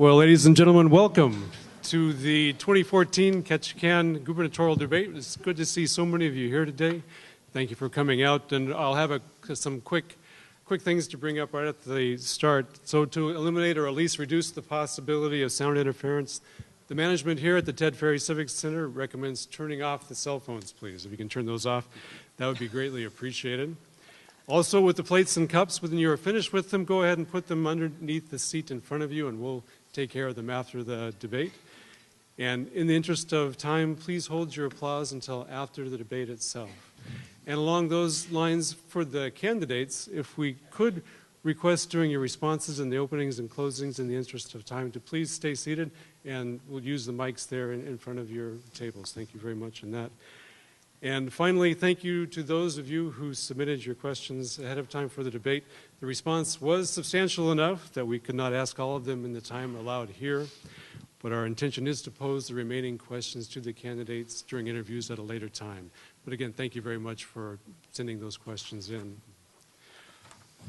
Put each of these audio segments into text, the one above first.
Well, ladies and gentlemen, welcome to the 2014 Ketchikan Gubernatorial Debate. It's good to see so many of you here today. Thank you for coming out, and I'll have some quick things to bring up right at the start. So to eliminate or at least reduce the possibility of sound interference, the management here at the Ted Ferry Civic Center recommends turning off the cell phones, please. If you can turn those off, that would be greatly appreciated. Also, with the plates and cups, when you're finished with them, go ahead and put them underneath the seat in front of you, and we'll take care of them after the debate. And in the interest of time, please hold your applause until after the debate itself. And along those lines, for the candidates, if we could request during your responses and the openings and closings in the interest of time to please stay seated, and we'll use the mics there in front of your tables. Thank you very much on that. And finally, thank you to those of you who submitted your questions ahead of time for the debate. The response was substantial enough that we could not ask all of them in the time allowed here, but our intention is to pose the remaining questions to the candidates during interviews at a later time. But again, thank you very much for sending those questions in.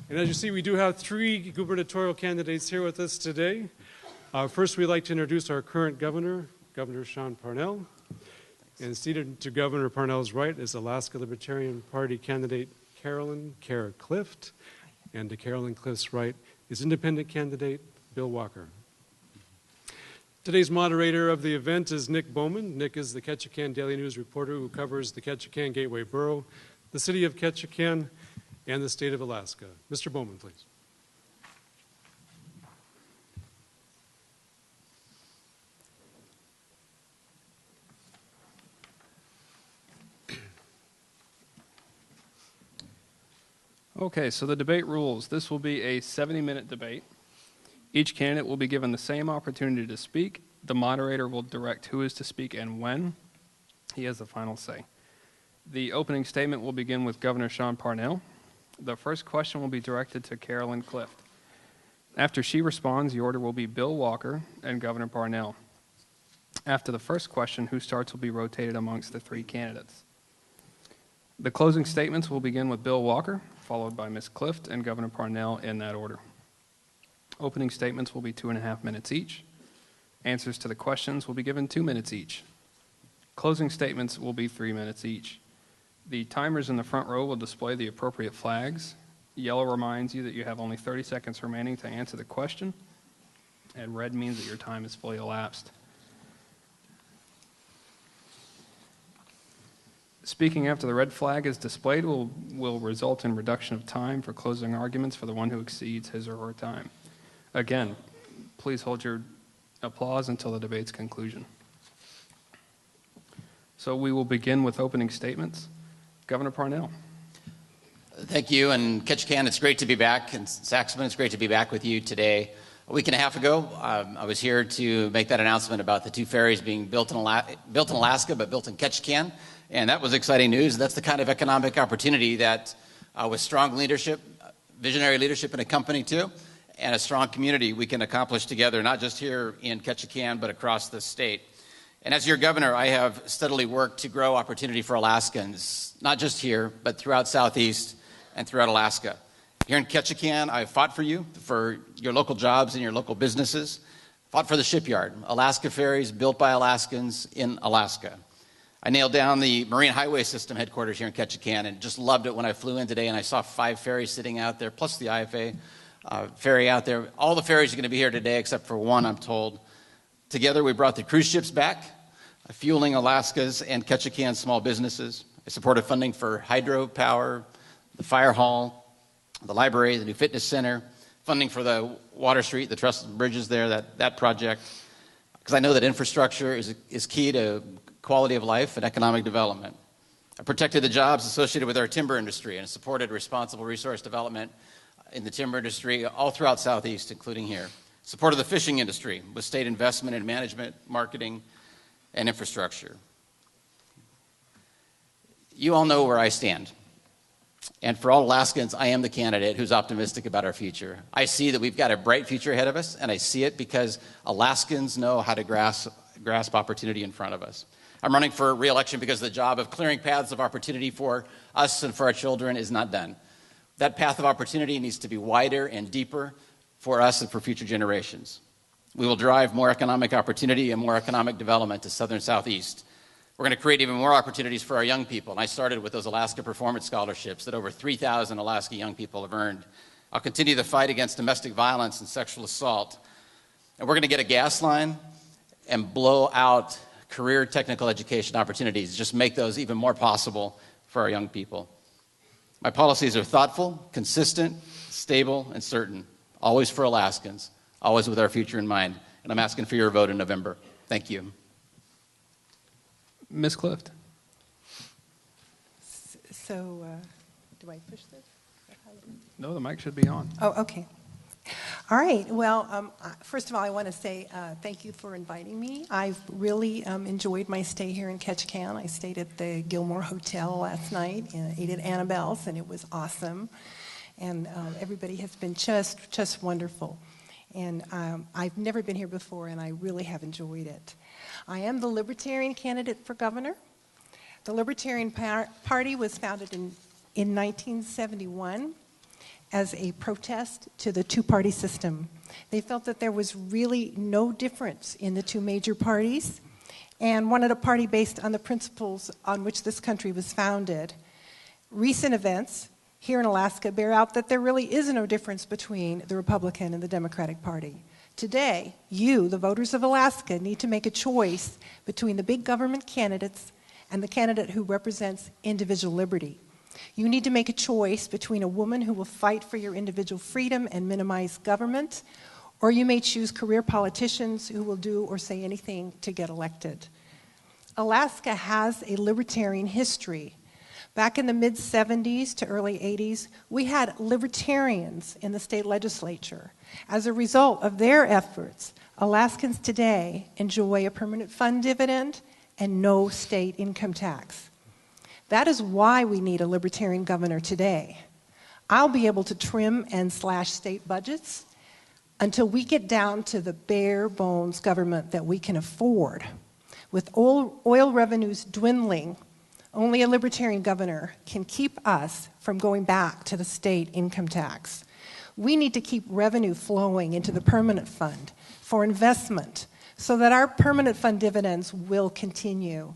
And as you see, we do have three gubernatorial candidates here with us today. First, we'd like to introduce our current governor, Governor Sean Parnell. And seated to Governor Parnell's right is Alaska Libertarian Party candidate Carolyn Kara Clift. And to Carolyn Clift's right is independent candidate Bill Walker. Today's moderator of the event is Nick Bowman. Nick is the Ketchikan Daily News reporter who covers the Ketchikan Gateway Borough, the city of Ketchikan, and the state of Alaska. Mr. Bowman, please. Okay, so the debate rules. This will be a 70-minute debate. Each candidate will be given the same opportunity to speak. The moderator will direct who is to speak and when. He has the final say. The opening statement will begin with Governor Sean Parnell. The first question will be directed to Carolyn Clift. After she responds, the order will be Bill Walker and Governor Parnell. After the first question, who starts will be rotated amongst the three candidates. The closing statements will begin with Bill Walker, followed by Ms. Clift and Governor Parnell in that order. Opening statements will be 2.5 minutes each. Answers to the questions will be given 2 minutes each. Closing statements will be 3 minutes each. The timers in the front row will display the appropriate flags. Yellow reminds you that you have only 30 seconds remaining to answer the question, and red means that your time is fully elapsed. Speaking after the red flag is displayed will result in reduction of time for closing arguments for the one who exceeds his or her time. Again, please hold your applause until the debate's conclusion. So we will begin with opening statements. Governor Parnell. Thank you, and Ketchikan, it's great to be back, and Saxman, it's great to be back with you today. A week and a half ago, I was here to make that announcement about the two ferries being built in Alaska, but built in Ketchikan. And that was exciting news. That's the kind of economic opportunity that with strong leadership, visionary leadership in a company too, and a strong community we can accomplish together, not just here in Ketchikan, but across the state. And as your governor, I have steadily worked to grow opportunity for Alaskans, not just here, but throughout Southeast and throughout Alaska. Here in Ketchikan, I fought for you, for your local jobs and your local businesses, fought for the shipyard, Alaska ferries built by Alaskans in Alaska. I nailed down the Marine Highway System headquarters here in Ketchikan and just loved it when I flew in today and I saw 5 ferries sitting out there, plus the IFA ferry out there. All the ferries are going to be here today except for one, I'm told. Together, we brought the cruise ships back, fueling Alaska's and Ketchikan's small businesses. I supported funding for hydropower, the fire hall, the library, the new fitness center, funding for the Water Street, the truss bridges there, that project. Because I know that infrastructure is key to quality of life and economic development. I protected the jobs associated with our timber industry and supported responsible resource development in the timber industry all throughout Southeast, including here. Supported the fishing industry with state investment in management, marketing, and infrastructure. You all know where I stand. And for all Alaskans, I am the candidate who's optimistic about our future. I see that we've got a bright future ahead of us, and I see it because Alaskans know how to grasp opportunity in front of us. I'm running for re-election because the job of clearing paths of opportunity for us and for our children is not done. That path of opportunity needs to be wider and deeper for us and for future generations. We will drive more economic opportunity and more economic development to Southern Southeast. We're going to create even more opportunities for our young people. And I started with those Alaska Performance Scholarships that over 3,000 Alaska young people have earned. I'll continue the fight against domestic violence and sexual assault. And we're going to get a gas line and blow out career technical education opportunities, just make those even more possible for our young people. My policies are thoughtful, consistent, stable, and certain, always for Alaskans, always with our future in mind. And I'm asking for your vote in November. Thank you. Ms. Clift. So, do I push this? No, the mic should be on. Oh, okay. All right. Well, first of all, I want to say thank you for inviting me. I've really enjoyed my stay here in Ketchikan. I stayed at the Gilmore Hotel last night and ate at Annabelle's, and it was awesome. And everybody has been just wonderful. And I've never been here before, and I really have enjoyed it. I am the Libertarian candidate for governor. The Libertarian Party was founded in 1971 as a protest to the two-party system. They felt that there was really no difference in the two major parties and wanted a party based on the principles on which this country was founded. Recent events here in Alaska bear out that there really is no difference between the Republican and the Democratic Party. Today, you, the voters of Alaska, need to make a choice between the big government candidates and the candidate who represents individual liberty. You need to make a choice between a woman who will fight for your individual freedom and minimize government, or you may choose career politicians who will do or say anything to get elected. Alaska has a libertarian history. Back in the mid-70s to early 80s, we had libertarians in the state legislature. As a result of their efforts, Alaskans today enjoy a permanent fund dividend and no state income tax. That is why we need a libertarian governor today. I'll be able to trim and slash state budgets until we get down to the bare bones government that we can afford. With oil revenues dwindling, only a libertarian governor can keep us from going back to the state income tax. We need to keep revenue flowing into the permanent fund for investment so that our permanent fund dividends will continue.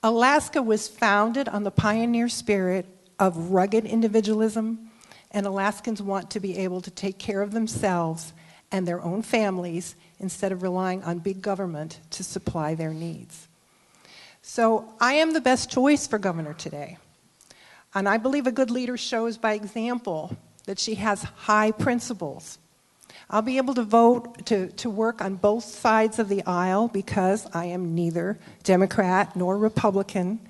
Alaska was founded on the pioneer spirit of rugged individualism, and Alaskans want to be able to take care of themselves and their own families instead of relying on big government to supply their needs. So I am the best choice for governor today. And I believe a good leader shows by example that she has high principles. I'll be able to vote to work on both sides of the aisle because I am neither Democrat nor Republican.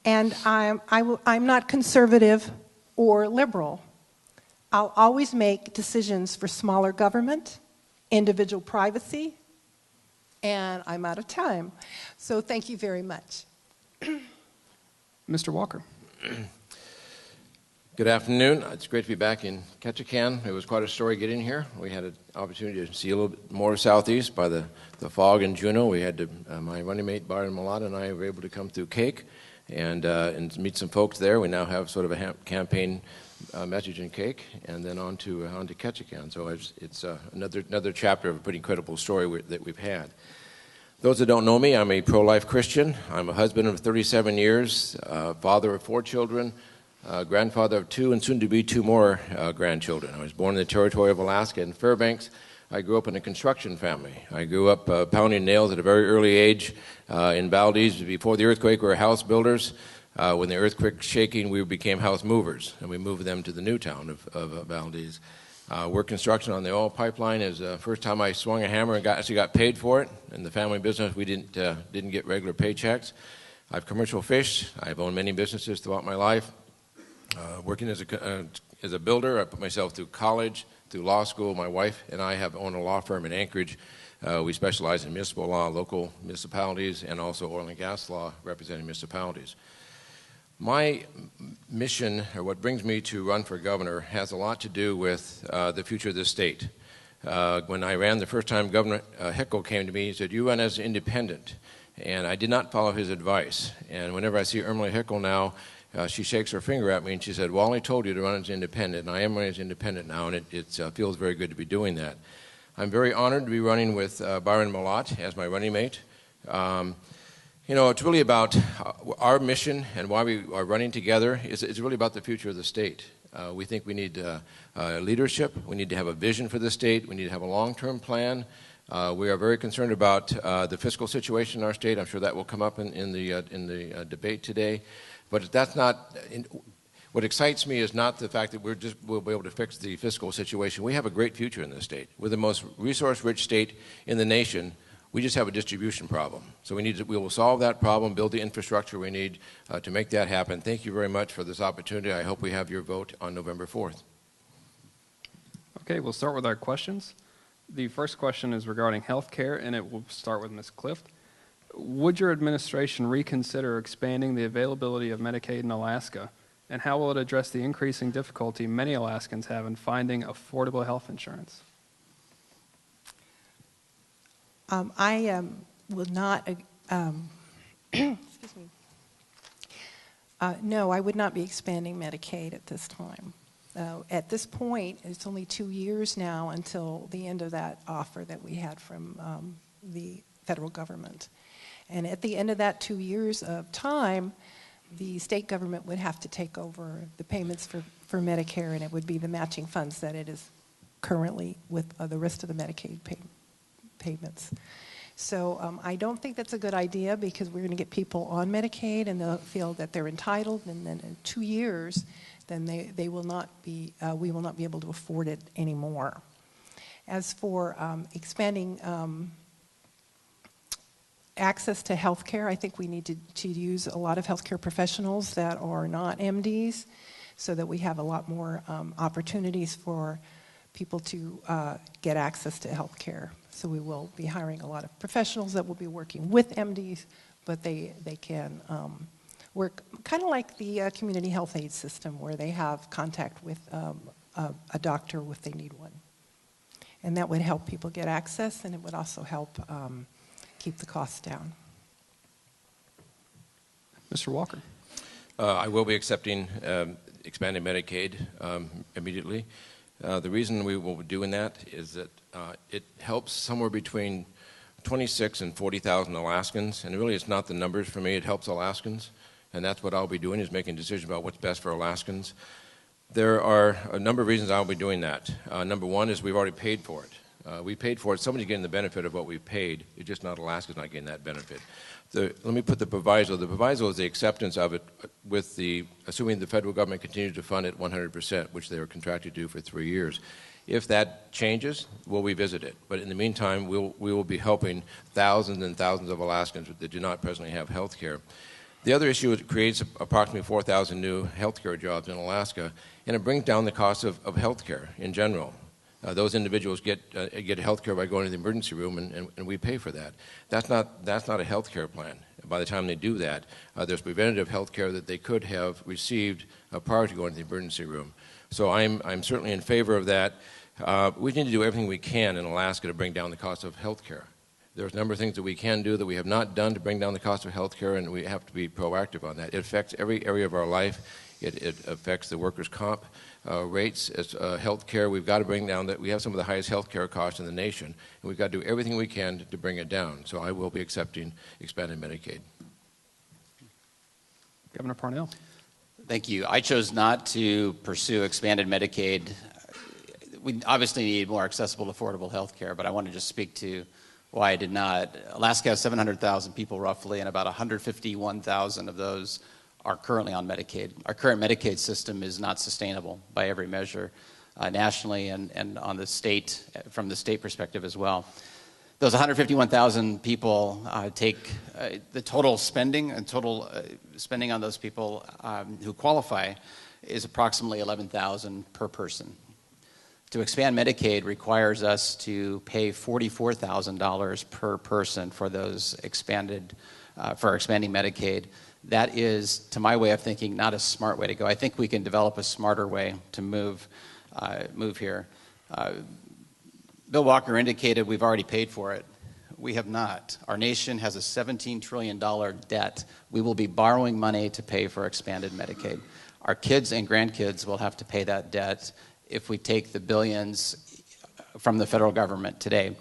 And I'm not conservative or liberal. I'll always make decisions for smaller government, individual privacy, and I'm out of time. So thank you very much. Mr. Walker. Good afternoon. It's great to be back in Ketchikan. It was quite a story getting here. We had an opportunity to see a little bit more southeast by the fog in Juneau. We had to, my running mate, Byron Malata, and I were able to come through Cake and meet some folks there. We now have sort of a campaign message in Cake, and then on to Ketchikan. So it's another chapter of a pretty incredible story that we've had. Those that don't know me, I'm a pro-life Christian. I'm a husband of 37 years, father of 4 children, grandfather of 2, and soon to be 2 more grandchildren. I was born in the territory of Alaska in Fairbanks. I grew up in a construction family. I grew up pounding nails at a very early age in Valdez. Before the earthquake, we were house builders. When the earthquake shaking, we became house movers, and we moved them to the new town of Valdez. Worked construction on the oil pipeline. It was the first time I swung a hammer and actually got paid for it. In the family business, we didn't get regular paychecks. I've commercial fished. I've owned many businesses throughout my life. Working as a builder, I put myself through college, through law school. My wife and I have owned a law firm in Anchorage. We specialize in municipal law, local municipalities, and also oil and gas law representing municipalities. My mission, or what brings me to run for governor, has a lot to do with the future of this state. When I ran the first time, Governor Hickel came to me. He said, "You run as an independent." And I did not follow his advice. And whenever I see Emily Hickel now, she shakes her finger at me and she said, "Well, I only told you to run as independent," and I am running as independent now, and it feels very good to be doing that. I'm very honored to be running with Byron Malott as my running mate. It's really about our mission and why we are running together. It's really about the future of the state. We think we need leadership. We need to have a vision for the state. We need to have a long-term plan. We are very concerned about the fiscal situation in our state. I'm sure that will come up in the debate today. But that's not. What excites me is not the fact that we'll be able to fix the fiscal situation. We have a great future in this state. We're the most resource-rich state in the nation. We just have a distribution problem. So we will solve that problem, build the infrastructure we need to make that happen. Thank you very much for this opportunity. I hope we have your vote on November 4th. Okay, we'll start with our questions. The first question is regarding health care, and it will start with Ms. Clift. Would your administration reconsider expanding the availability of Medicaid in Alaska, and how will it address the increasing difficulty many Alaskans have in finding affordable health insurance? I will not, excuse me. No, I would not be expanding Medicaid at this time. At this point, it's only 2 years now until the end of that offer that we had from the federal government. And at the end of that 2 years of time, the state government would have to take over the payments for Medicare, and it would be the matching funds that it is currently with the rest of the Medicaid payments. So I don't think that's a good idea, because we're going to get people on Medicaid and they'll feel that they're entitled, and then in 2 years, then we will not be able to afford it anymore. As for expanding access to health care, I think we need to use a lot of healthcare professionals that are not MDs, so that we have a lot more opportunities for people to get access to health care. So we will be hiring a lot of professionals that will be working with MDs, but they can work kind of like the community health aid system, where they have contact with a doctor if they need one. And that would help people get access, and it would also help keep the costs down. Mr. Walker. I will be accepting expanded Medicaid immediately. The reason we will be doing that is that it helps somewhere between 26,000 and 40,000 Alaskans, and really it's not the numbers for me, it helps Alaskans, and that's what I'll be doing, is making decisions about what's best for Alaskans. There are a number of reasons I'll be doing that. Number one is we've already paid for it. We paid for it. Somebody's getting the benefit of what we've paid. It's just not Alaska's not getting that benefit. Let me put the proviso. The proviso is the acceptance of it with assuming the federal government continues to fund it 100%, which they were contracted to do for 3 years. If that changes, we'll revisit it. But in the meantime, we will be helping thousands and thousands of Alaskans that do not presently have health care. The other issue is it creates approximately 4,000 new health care jobs in Alaska, and it brings down the cost of health care in general. Those individuals get health care by going to the emergency room, and we pay for that. That's not a health care plan. By the time they do that, there's preventative health care that they could have received prior to going to the emergency room. So I'm certainly in favor of that. We need to do everything we can in Alaska to bring down the cost of health care. There's a number of things that we can do that we have not done to bring down the cost of health care, and we have to be proactive on that. It affects every area of our life. It affects the workers' comp rates. As health care, we've got to bring down that. We have some of the highest health care costs in the nation, and we've got to do everything we can to bring it down. So I will be accepting expanded Medicaid. Governor Parnell. Thank you. I chose not to pursue expanded Medicaid. We obviously need more accessible, affordable health care, but I want to just speak to why I did not. Alaska has 700,000 people roughly, and about 151,000 of those are currently on Medicaid. Our current Medicaid system is not sustainable by every measure nationally and on the state, from the state perspective as well. Those 151,000 people take the total spending, and total spending on those people who qualify is approximately $11,000 per person. To expand Medicaid requires us to pay $44,000 per person for those expanding Medicaid. That is, to my way of thinking, not a smart way to go. I think we can develop a smarter way to move here. Bill Walker indicated we've already paid for it. We have not. Our nation has a $17 trillion debt. We will be borrowing money to pay for expanded Medicaid. Our kids and grandkids will have to pay that debt if we take the billions from the federal government today.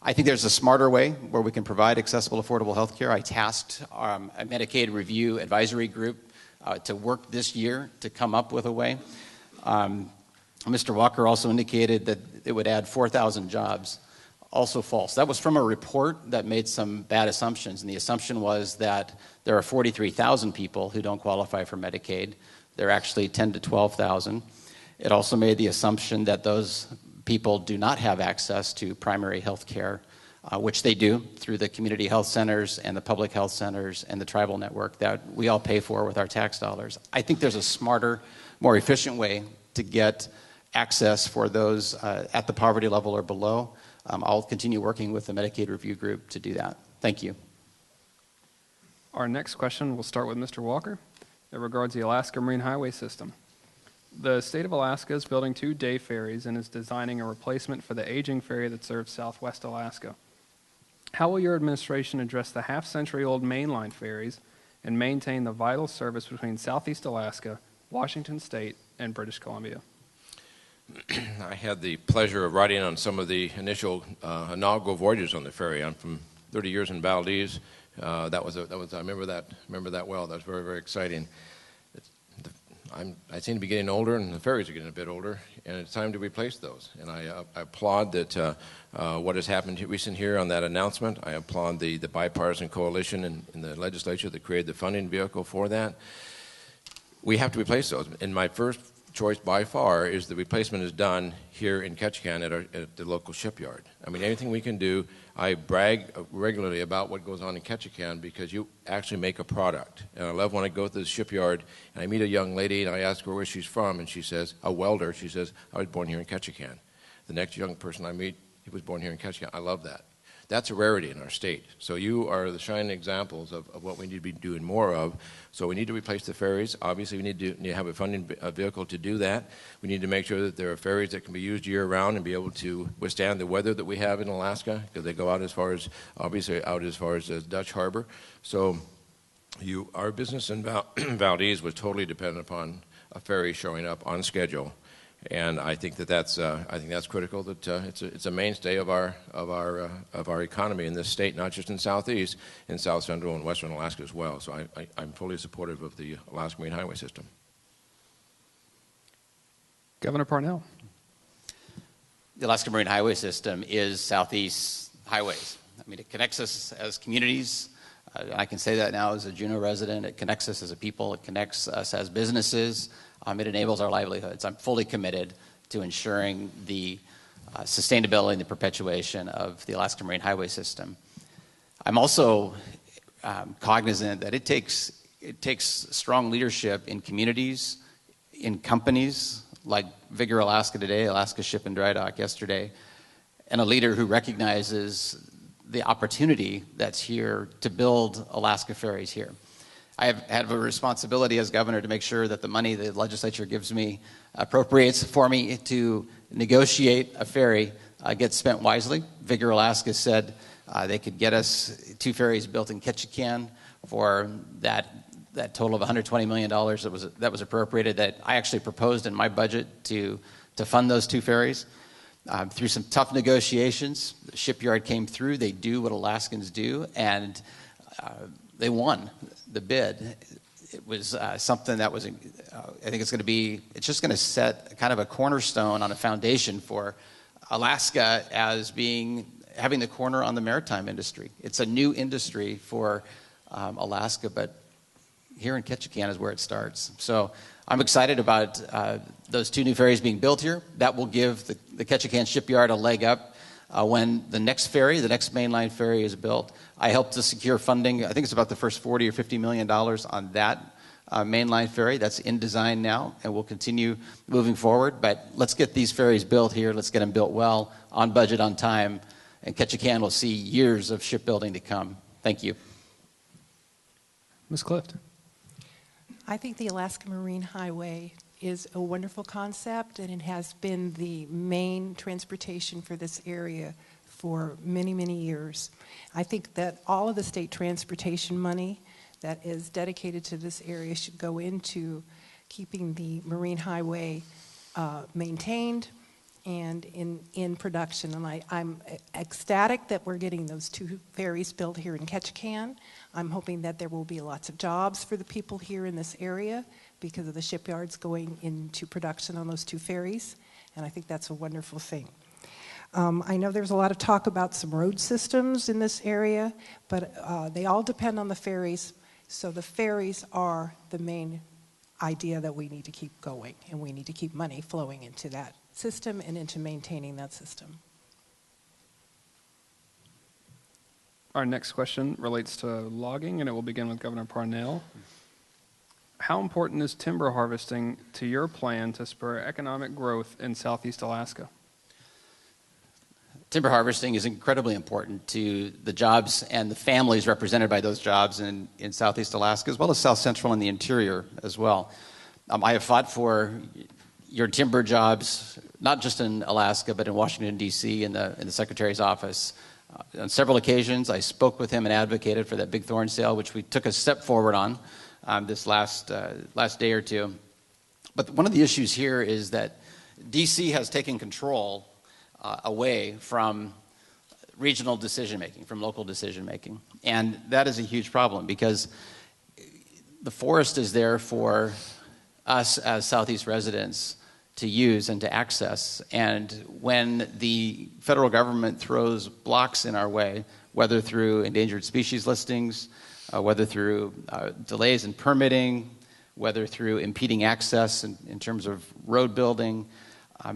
I think there's a smarter way where we can provide accessible, affordable health care. I tasked a Medicaid review advisory group to work this year to come up with a way. Mr. Walker also indicated that it would add 4,000 jobs. Also false. That was from a report that made some bad assumptions, and the assumption was that there are 43,000 people who don't qualify for Medicaid. There are actually 10 to 12,000. It also made the assumption that those people do not have access to primary health care, which they do through the community health centers and the public health centers and the tribal network that we all pay for with our tax dollars. I think there's a smarter, more efficient way to get access for those at the poverty level or below. I'll continue working with the Medicaid Review Group to do that. Thank you. Our next question will start with Mr. Walker. It regards the Alaska Marine Highway System. The state of Alaska is building 2 day ferries and is designing a replacement for the aging ferry that serves southwest Alaska. How will your administration address the half-century-old mainline ferries and maintain the vital service between southeast Alaska, Washington State, and British Columbia? I had the pleasure of riding on some of the initial inaugural voyages on the ferry. I'm from 30 years in Valdez. I remember that well. That was very, very exciting. I seem to be getting older, and the ferries are getting a bit older, and it's time to replace those. And I applaud that what has happened recently here on that announcement. I applaud the bipartisan coalition in the legislature that created the funding vehicle for that. We have to replace those. And my first choice by far is the replacement is done here in Ketchikan at the local shipyard. I mean, anything we can do. I brag regularly about what goes on in Ketchikan because you actually make a product. And I love when I go to the shipyard and I meet a young lady and I ask her where she's from, and she says, a welder, she says, I was born here in Ketchikan. The next young person I meet, he was born here in Ketchikan. I love that. That's a rarity in our state. So you are the shining examples of what we need to be doing more of. So we need to replace the ferries. Obviously, we need to have a funding vehicle to do that. We need to make sure that there are ferries that can be used year-round and be able to withstand the weather that we have in Alaska, because they go out as far as, obviously, out as far as Dutch Harbor. So our business in Valdez was totally dependent upon a ferry showing up on schedule. And I think that's critical. That it's a mainstay of our economy in this state, not just in Southeast, in South Central and Western Alaska as well. So I'm fully supportive of the Alaska Marine Highway System. Governor Parnell. The Alaska Marine Highway System is Southeast highways. I mean, it connects us as communities. I can say that now as a Juneau resident. It connects us as a people. It connects us as businesses. It enables our livelihoods. I'm fully committed to ensuring the sustainability and the perpetuation of the Alaska Marine Highway System. I'm also cognizant that it takes strong leadership in communities, in companies like Vigor Alaska today, Alaska Ship and Dry Dock yesterday, and a leader who recognizes the opportunity that's here to build Alaska ferries here. I have a responsibility as governor to make sure that the money the legislature gives me, appropriates for me to negotiate a ferry, gets spent wisely. Vigor Alaska said they could get us 2 ferries built in Ketchikan for that total of $120 million that was appropriated, that I actually proposed in my budget to fund those 2 ferries. Through some tough negotiations, the shipyard came through. They do what Alaskans do, and they won the bid. It was something that was, I think it's just going to set kind of a cornerstone on a foundation for Alaska as having the corner on the maritime industry. It's a new industry for Alaska, but here in Ketchikan is where it starts. So I'm excited about those 2 new ferries being built here. That will give the Ketchikan shipyard a leg up when the next mainline ferry is built. I helped to secure funding. I think it's about the first $40 or $50 million on that mainline ferry. That's in design now, and we'll continue moving forward. But let's get these ferries built here. Let's get them built well, on budget, on time, and Ketchikan will see years of shipbuilding to come. Thank you. Ms. Clift. I think the Alaska Marine Highway is a wonderful concept, and it has been the main transportation for this area for many, many years. I think that all of the state transportation money that is dedicated to this area should go into keeping the Marine Highway maintained, and in production. And I'm ecstatic that we're getting those 2 ferries built here in Ketchikan. I'm hoping that there will be lots of jobs for the people here in this area because of the shipyards going into production on those 2 ferries, and I think that's a wonderful thing. I know there's a lot of talk about some road systems in this area, but they all depend on the ferries, so the ferries are the main idea that we need to keep going, and we need to keep money flowing into that system and into maintaining that system. Our next question relates to logging, and it will begin with Governor Parnell. How important is timber harvesting to your plan to spur economic growth in Southeast Alaska? Timber harvesting is incredibly important to the jobs and the families represented by those jobs in Southeast Alaska, as well as South Central and the interior as well. I have fought for your timber jobs, not just in Alaska, but in Washington, D.C., in the Secretary's office. On several occasions, I spoke with him and advocated for that big thorn sale, which we took a step forward on this last day or two. But one of the issues here is that D.C. has taken control away from regional decision-making, from local decision-making. And that is a huge problem because the forest is there for us as Southeast residents to use and to access. And when the federal government throws blocks in our way, whether through endangered species listings, whether through delays in permitting, whether through impeding access in terms of road building,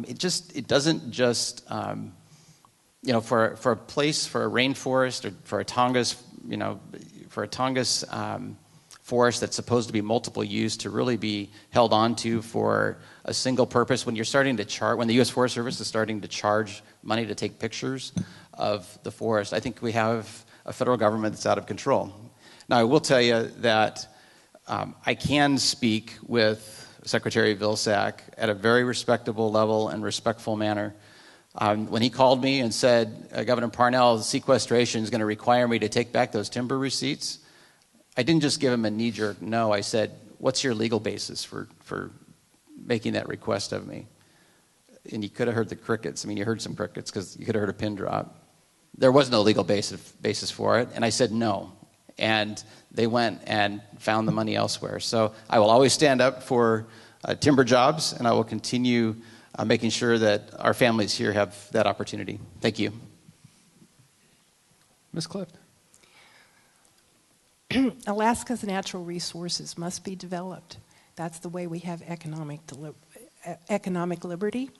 it doesn't just, for a place, for a rainforest or for a Tongass, forest that's supposed to be multiple use to really be held onto for a single purpose. When you're starting to when the U.S. Forest Service is starting to charge money to take pictures of the forest, I think we have a federal government that's out of control. Now, I will tell you that I can speak with Secretary Vilsack at a very respectable level and respectful manner. When he called me and said, Governor Parnell, sequestration is going to require me to take back those timber receipts, I didn't just give him a knee-jerk no. I said, what's your legal basis for making that request of me? And you could have heard the crickets. I mean, you heard some crickets because you could have heard a pin drop. There was no legal basis for it, and I said no. And they went and found the money elsewhere. So I will always stand up for timber jobs, and I will continue making sure that our families here have that opportunity. Thank you. Ms. Clift. Alaska's natural resources must be developed. That's the way we have economic liberty.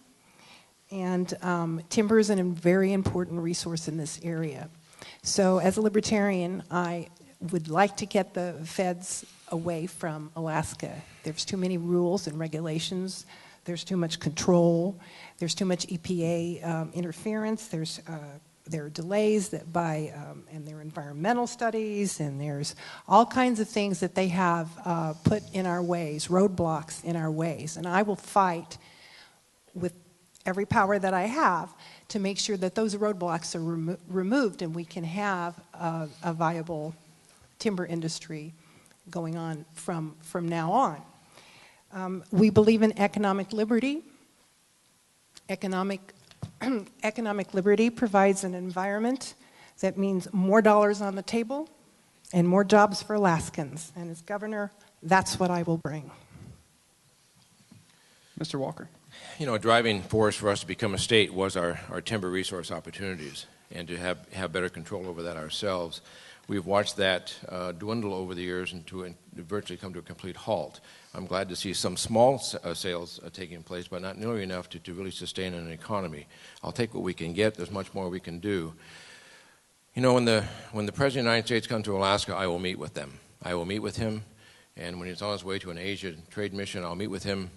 And timber is a very important resource in this area. So as a libertarian, I would like to get the feds away from Alaska. There's too many rules and regulations. There's too much control. There's too much EPA interference. There are delays and there are environmental studies, and there's all kinds of things that they have put in our ways, roadblocks in our ways. And I will fight with every power that I have to make sure that those roadblocks are removed and we can have a viable timber industry going on from now on. We believe in economic liberty. Economic liberty provides an environment that means more dollars on the table and more jobs for Alaskans. And as governor, that's what I will bring. Mr. Walker. You know, a driving force for us to become a state was our timber resource opportunities and to have better control over that ourselves. We've watched that dwindle over the years and to virtually come to a complete halt. I'm glad to see some small sales taking place, but not nearly enough to really sustain an economy. I'll take what we can get. There's much more we can do. You know, when the President of the United States comes to Alaska, I will meet with them. I will meet with him, and when he's on his way to an Asia trade mission, I'll meet with him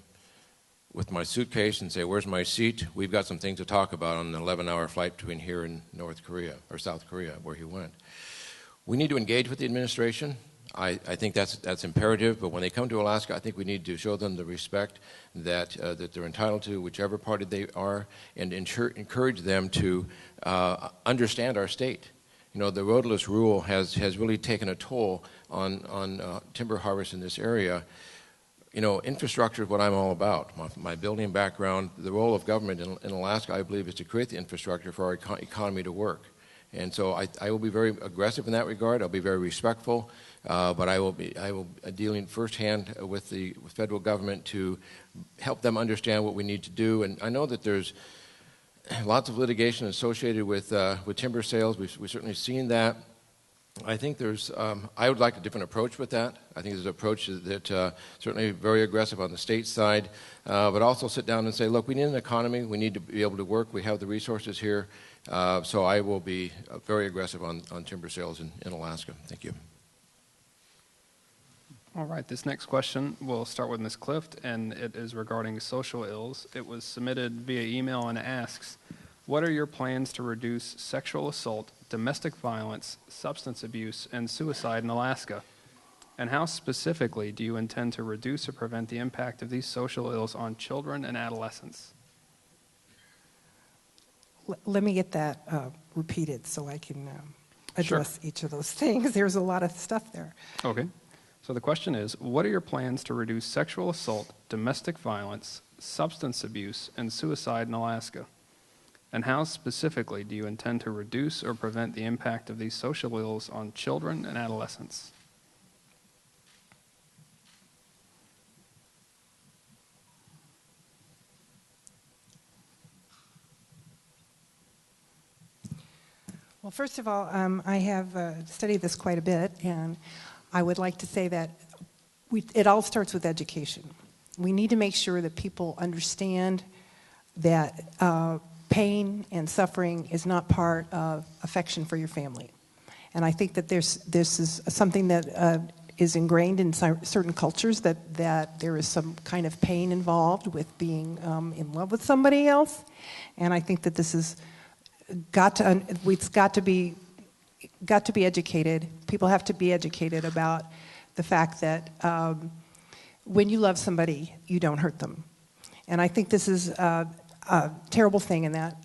with my suitcase and say, where's my seat? We've got some things to talk about on an 11-hour flight between here and North Korea, or South Korea, where he went. We need to engage with the administration. I think that's imperative, but when they come to Alaska, I think we need to show them the respect that they're entitled to, whichever party they are, and encourage them to understand our state. You know, the roadless rule has really taken a toll on timber harvest in this area. You know, infrastructure is what I'm all about. My building background, the role of government in Alaska, I believe, is to create the infrastructure for our economy to work. And so I will be very aggressive in that regard. I'll be very respectful, but I will be dealing firsthand with the federal government to help them understand what we need to do. And I know that there's lots of litigation associated with timber sales. We've certainly seen that. I think I would like a different approach with that. I think there's an approach that certainly very aggressive on the state side, but also sit down and say, look, we need an economy. We need to be able to work. We have the resources here. So I will be very aggressive on timber sales in Alaska. Thank you. All right, this next question will start with Ms. Clift, and it is regarding social ills. It was submitted via email and asks, what are your plans to reduce sexual assault, domestic violence, substance abuse, and suicide in Alaska? And how specifically do you intend to reduce or prevent the impact of these social ills on children and adolescents? Let me get that repeated so I can address each of those things. There's a lot of stuff there. Okay. So the question is, what are your plans to reduce sexual assault, domestic violence, substance abuse, and suicide in Alaska? And how specifically do you intend to reduce or prevent the impact of these social ills on children and adolescents? Well, first of all, I have studied this quite a bit, and I would like to say that it all starts with education. We need to make sure that people understand that pain and suffering is not part of affection for your family. And I think that this is something that is ingrained in certain cultures, that there is some kind of pain involved with being in love with somebody else. And I think that this is it's got to be educated. People have to be educated about the fact that when you love somebody, you don't hurt them. And I think this is a terrible thing in that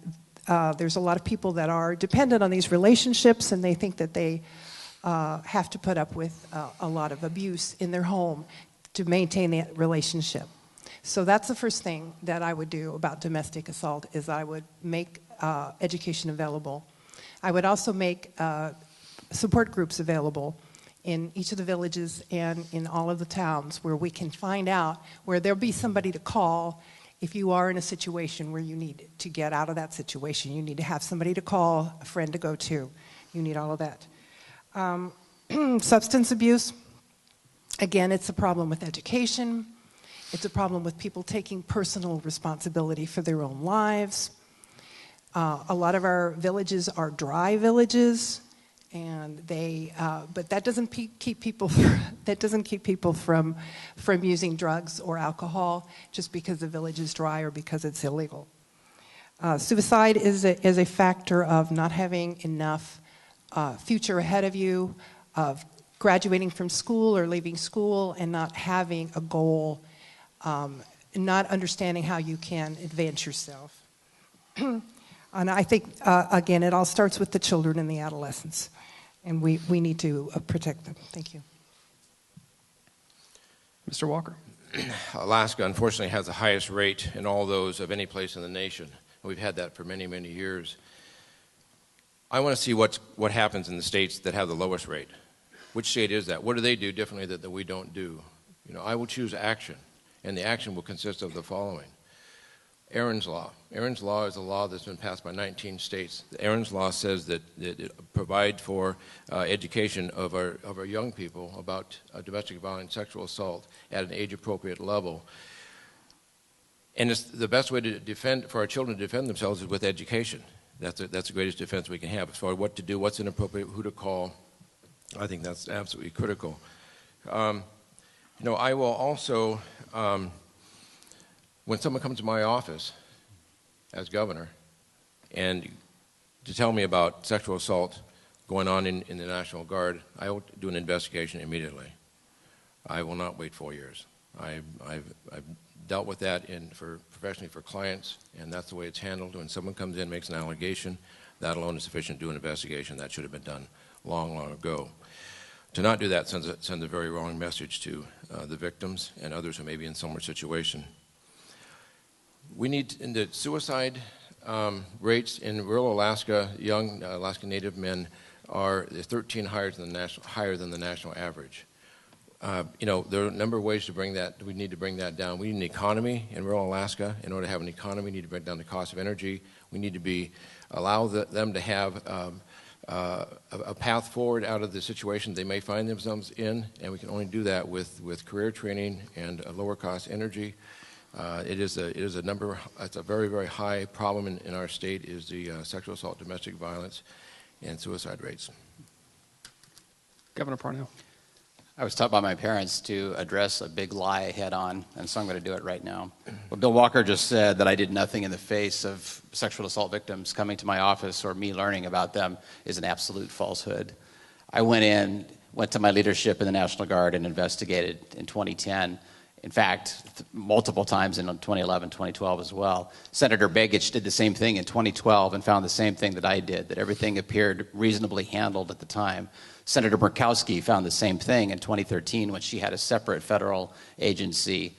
there's a lot of people that are dependent on these relationships, and they think that they have to put up with a lot of abuse in their home to maintain that relationship. So that's the first thing that I would do about domestic assault, is I would make education available. I would also make support groups available in each of the villages and in all of the towns, where we can find out, where there'll be somebody to call if you are in a situation where you need to get out of that situation. You need to have somebody to call, a friend to go to. You need all of that. Substance abuse, again, it's a problem with education. It's a problem with people taking personal responsibility for their own lives. A lot of our villages are dry villages, and but that doesn't keep people from using drugs or alcohol just because the village is dry or because it's illegal. Suicide is a factor of not having enough future ahead of you, of graduating from school or leaving school and not having a goal, not understanding how you can advance yourself. And I think, again, it all starts with the children and the adolescents, and we need to protect them. Thank you. Mr. Walker. Alaska, unfortunately, has the highest rate in all those of any place in the nation. We've had that for many, many years. I want to see what happens in the states that have the lowest rate. Which state is that? What do they do differently that we don't do? You know, I will choose action, and the action will consist of the following. Aaron's Law. Aaron's Law is a law that's been passed by 19 states. Aaron's Law says that it provides for education of our young people about domestic violence, sexual assault at an age-appropriate level. And it's the best way to for our children to defend themselves is with education. That's the greatest defense we can have. As far as what to do, what's inappropriate, who to call, I think that's absolutely critical. You know, I will also, when someone comes to my office as governor and to tell me about sexual assault going on in the National Guard, I will do an investigation immediately. I will not wait 4 years. I've dealt with that professionally for clients, and that's the way it's handled. When someone comes in, makes an allegation, that alone is sufficient to do an investigation. That should have been done long, long ago. To not do that sends a very wrong message to the victims and others who may be in similar situation. We need, in the suicide rates in rural Alaska, young Alaska Native men are 13 higher than the national average. There are a number of ways to bring that. We need to bring that down. We need an economy in rural Alaska. In order to have an economy, we need to bring down the cost of energy. We need to allow them to have a path forward out of the situation they may find themselves in, and we can only do that with career training and lower cost energy. It's a very, very high problem in our state is the sexual assault, domestic violence, and suicide rates. Governor Parnell. I was taught by my parents to address a big lie head on, and so I'm going to do it right now. What Bill Walker just said, that I did nothing in the face of sexual assault victims coming to my office or me learning about them, is an absolute falsehood. I went to my leadership in the National Guard and investigated in 2010. In fact, multiple times in 2011, 2012 as well. Senator Begich did the same thing in 2012 and found the same thing that I did, that everything appeared reasonably handled at the time. Senator Murkowski found the same thing in 2013 when she had a separate federal agency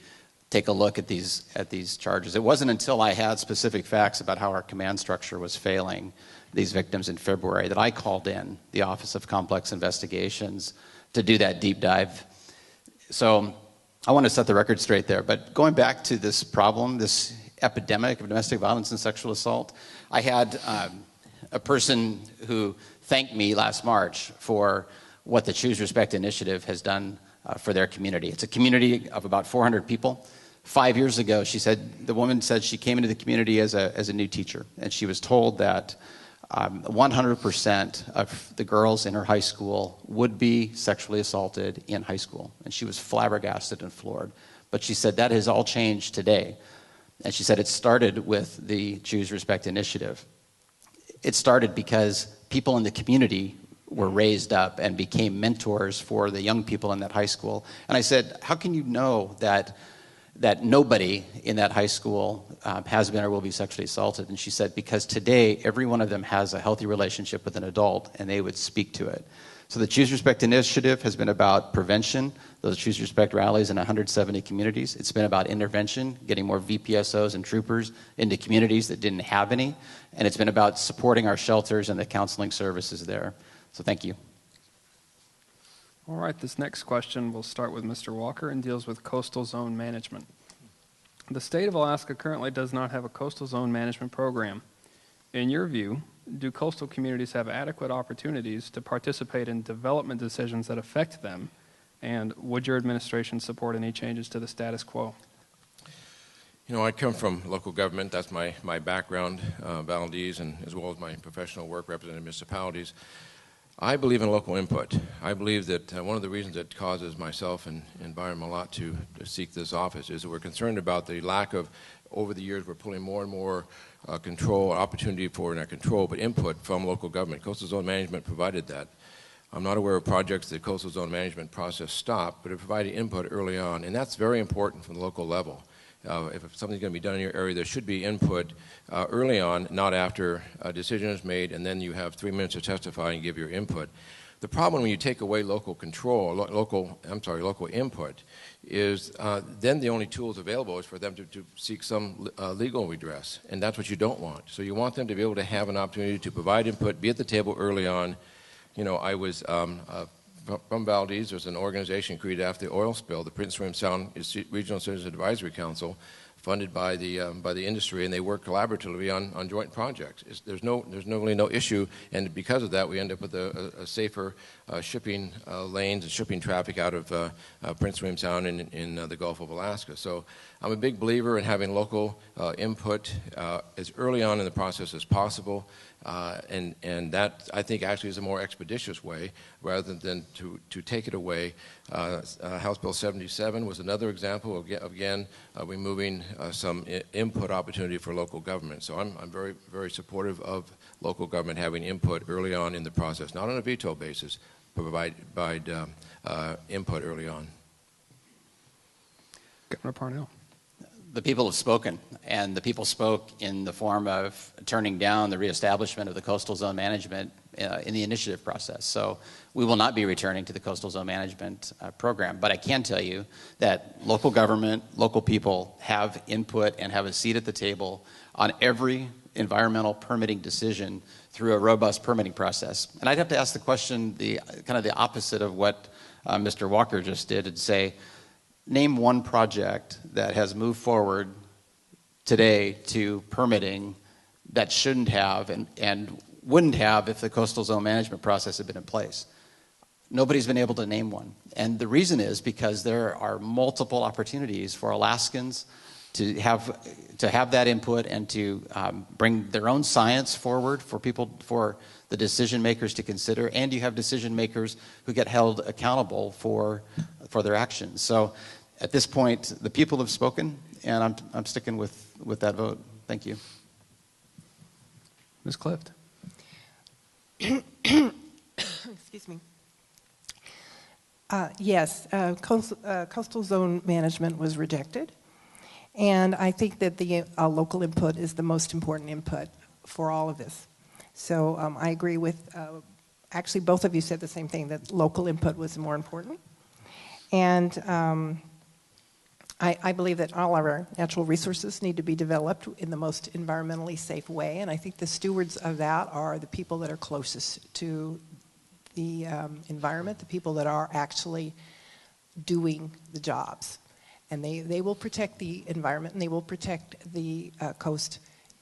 take a look at these charges. It wasn't until I had specific facts about how our command structure was failing these victims in February that I called in the Office of Complex Investigations to do that deep dive. So I want to set the record straight there. But going back to this problem, this epidemic of domestic violence and sexual assault, I had a person who thanked me last March for what the Choose Respect initiative has done for their community. It's a community of about 400 people. 5 years ago, the woman said she came into the community as a new teacher, and she was told that 100% of the girls in her high school would be sexually assaulted in high school. And she was flabbergasted and floored. But she said that has all changed today. And she said it started with the Choose Respect initiative. It started because people in the community were raised up and became mentors for the young people in that high school. And I said, how can you know that nobody in that high school has been or will be sexually assaulted? And she said, because today, every one of them has a healthy relationship with an adult, and they would speak to it. So the Choose Respect initiative has been about prevention, those Choose Respect rallies in 170 communities. It's been about intervention, getting more VPSOs and troopers into communities that didn't have any. And it's been about supporting our shelters and the counseling services there. So thank you. All right, this next question will start with Mr. Walker and deals with coastal zone management. The state of Alaska currently does not have a coastal zone management program. In your view, do coastal communities have adequate opportunities to participate in development decisions that affect them? And would your administration support any changes to the status quo? I come from local government. That's my background, Valdez, and as well as my professional work representing municipalities. I believe in local input. I believe that one of the reasons that causes myself and Byron Malott to seek this office is that we're concerned about the lack of, over the years, we're pulling more and more control, opportunity for not control, but input from local government. Coastal zone management provided that. I'm not aware of projects that coastal zone management process stopped, but it provided input early on, and that's very important from the local level. If something's going to be done in your area, there should be input early on, not after a decision is made, and then you have 3 minutes to testify and give your input. The problem when you take away local control, local input, is then the only tools available is for them to seek some legal redress, and that's what you don't want. So you want them to be able to have an opportunity to provide input, be at the table early on. I was from Valdez. There's an organization created after the oil spill, the Prince William Sound Regional Citizens Advisory Council, funded by the industry, and they work collaboratively on joint projects. There's really no issue, and because of that, we end up with a safer shipping lanes and shipping traffic out of Prince William Sound in the Gulf of Alaska. So I'm a big believer in having local input as early on in the process as possible. And that, I think, actually is a more expeditious way rather than to take it away. House Bill 77 was another example of, again, removing some input opportunity for local government. So I'm very, very supportive of local government having input early on in the process, not on a veto basis, but provide input early on. Governor Parnell. The people have spoken, and the people spoke in the form of turning down the reestablishment of the coastal zone management in the initiative process. So we will not be returning to the coastal zone management program. But I can tell you that local government, local people have input and have a seat at the table on every environmental permitting decision through a robust permitting process. And I'd have to ask the question, kind of the opposite of what Mr. Walker just did, and say, name one project that has moved forward today to permitting that shouldn't have and wouldn't have if the coastal zone management process had been in place. Nobody's been able to name one. And the reason is because there are multiple opportunities for Alaskans to have that input and to bring their own science forward for the decision makers to consider, and you have decision makers who get held accountable for their actions. So at this point, the people have spoken, and I'm sticking with that vote. Thank you. Ms. Clift. Excuse me. Yes, coastal zone management was rejected, and I think that the local input is the most important input for all of this. So I agree with, actually both of you said the same thing, that local input was more important. And I believe that all of our natural resources need to be developed in the most environmentally safe way, and I think the stewards of that are the people that are closest to the environment, the people that are actually doing the jobs. And they will protect the environment, and they will protect the coast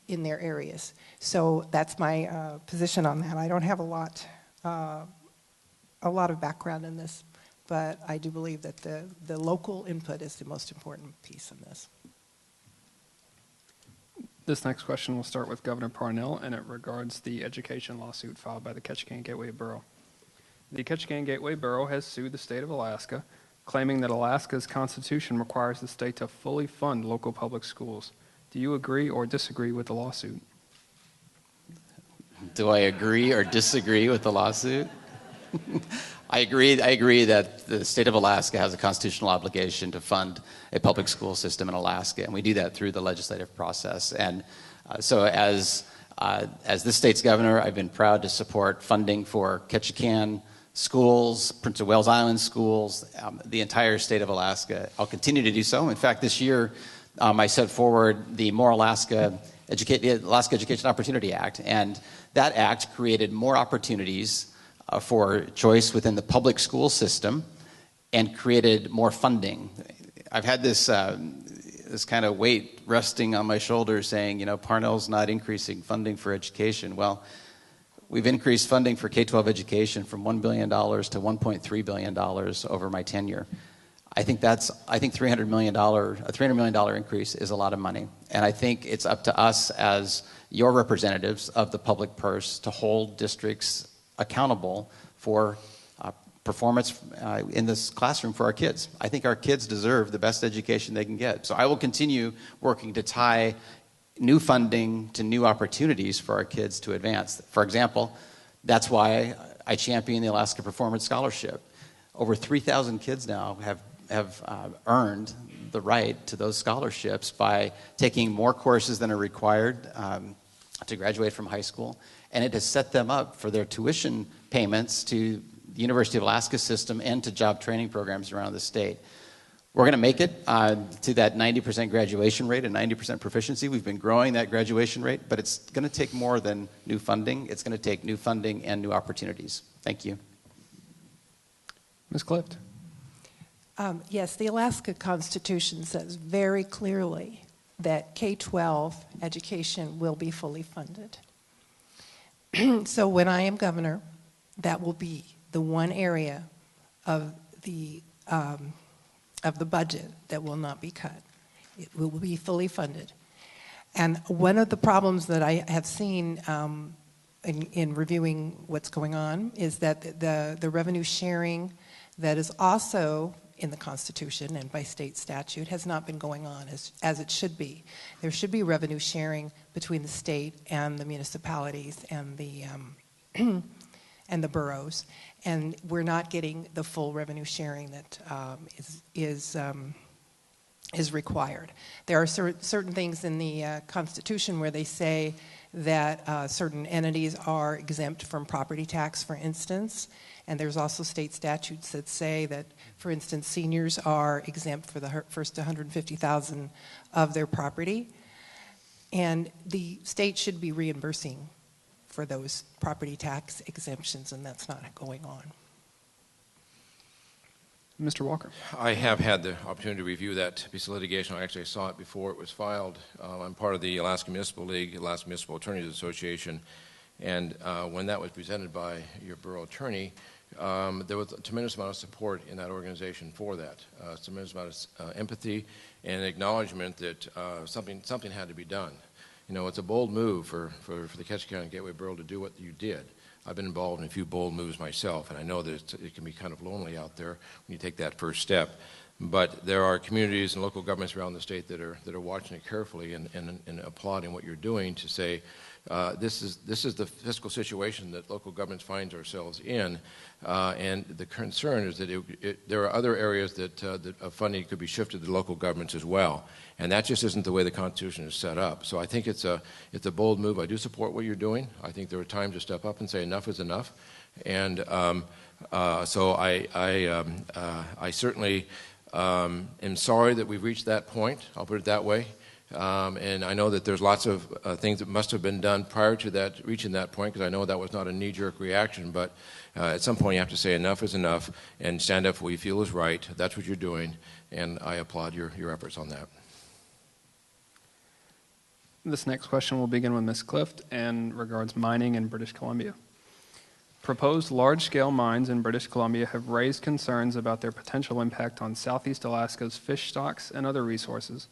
in their areas. So that's my position on that. I don't have a lot of background in this, but I do believe that the local input is the most important piece in this. This next question will start with Governor Parnell, and it regards the education lawsuit filed by the Ketchikan Gateway Borough. The Ketchikan Gateway Borough has sued the state of Alaska, claiming that Alaska's constitution requires the state to fully fund local public schools. Do you agree or disagree with the lawsuit? Do I agree or disagree with the lawsuit? I agree that the state of Alaska has a constitutional obligation to fund a public school system in Alaska, and we do that through the legislative process. And so as this state's governor, I've been proud to support funding for Ketchikan schools, Prince of Wales Island schools, the entire state of Alaska. I'll continue to do so. In fact, this year I set forward the Alaska Education Opportunity Act, and that act created more opportunities for choice within the public school system and created more funding. I've had this kind of weight resting on my shoulders saying, Parnell's not increasing funding for education. Well, we've increased funding for K-12 education from $1 billion to $1.3 billion over my tenure. I think $300 million, a $300 million increase is a lot of money. And I think it's up to us as your representatives of the public purse to hold districts accountable for performance in this classroom for our kids. I think our kids deserve the best education they can get. So I will continue working to tie new funding to new opportunities for our kids to advance. For example, that's why I champion the Alaska Performance Scholarship. Over 3,000 kids now have earned the right to those scholarships by taking more courses than are required to graduate from high school, and it has set them up for their tuition payments to the University of Alaska system and to job training programs around the state. We're going to make it to that 90% graduation rate and 90% proficiency. We've been growing that graduation rate, but it's going to take more than new funding. It's going to take new funding and new opportunities. Thank you. Ms. Clift. Yes, the Alaska Constitution says very clearly that K-12 education will be fully funded. So when I am governor, that will be the one area of the budget that will not be cut. It will be fully funded. And one of the problems that I have seen in reviewing what's going on is that the revenue sharing that is also in the Constitution and by state statute has not been going on as it should be. There should be revenue sharing between the state and the municipalities and the and the boroughs, and we're not getting the full revenue sharing that is is required. There are certain things in the Constitution where they say that certain entities are exempt from property tax, for instance, and there's also state statutes that say that, for instance, seniors are exempt for the first $150,000 of their property, and the state should be reimbursing for those property tax exemptions, and that's not going on. Mr. Walker. I have had the opportunity to review that piece of litigation. I actually saw it before it was filed. I'm part of the Alaska Municipal League, Alaska Municipal Attorneys Association, and when that was presented by your borough attorney, there was a tremendous amount of support in that organization for that. A tremendous amount of empathy and acknowledgement that something had to be done. You know, it's a bold move for the Ketchikan Gateway Borough to do what you did. I've been involved in a few bold moves myself, and I know that it can be kind of lonely out there when you take that first step. But there are communities and local governments around the state that are watching it carefully and applauding what you're doing to say, this is the fiscal situation that local governments find ourselves in, and the concern is that there are other areas that funding could be shifted to local governments as well, and that just isn't the way the Constitution is set up. So I think it's a bold move. I do support what you're doing. I think there are times to step up and say enough is enough, and so I certainly am sorry that we've reached that point. I'll put it that way. And I know that there's lots of things that must have been done prior to that, reaching that point, because I know that was not a knee-jerk reaction, but at some point you have to say enough is enough and stand up for what you feel is right. That's what you're doing, and I applaud your efforts on that. This next question will begin with Ms. Clift and regards mining in British Columbia. Proposed large-scale mines in British Columbia have raised concerns about their potential impact on Southeast Alaska's fish stocks and other resources.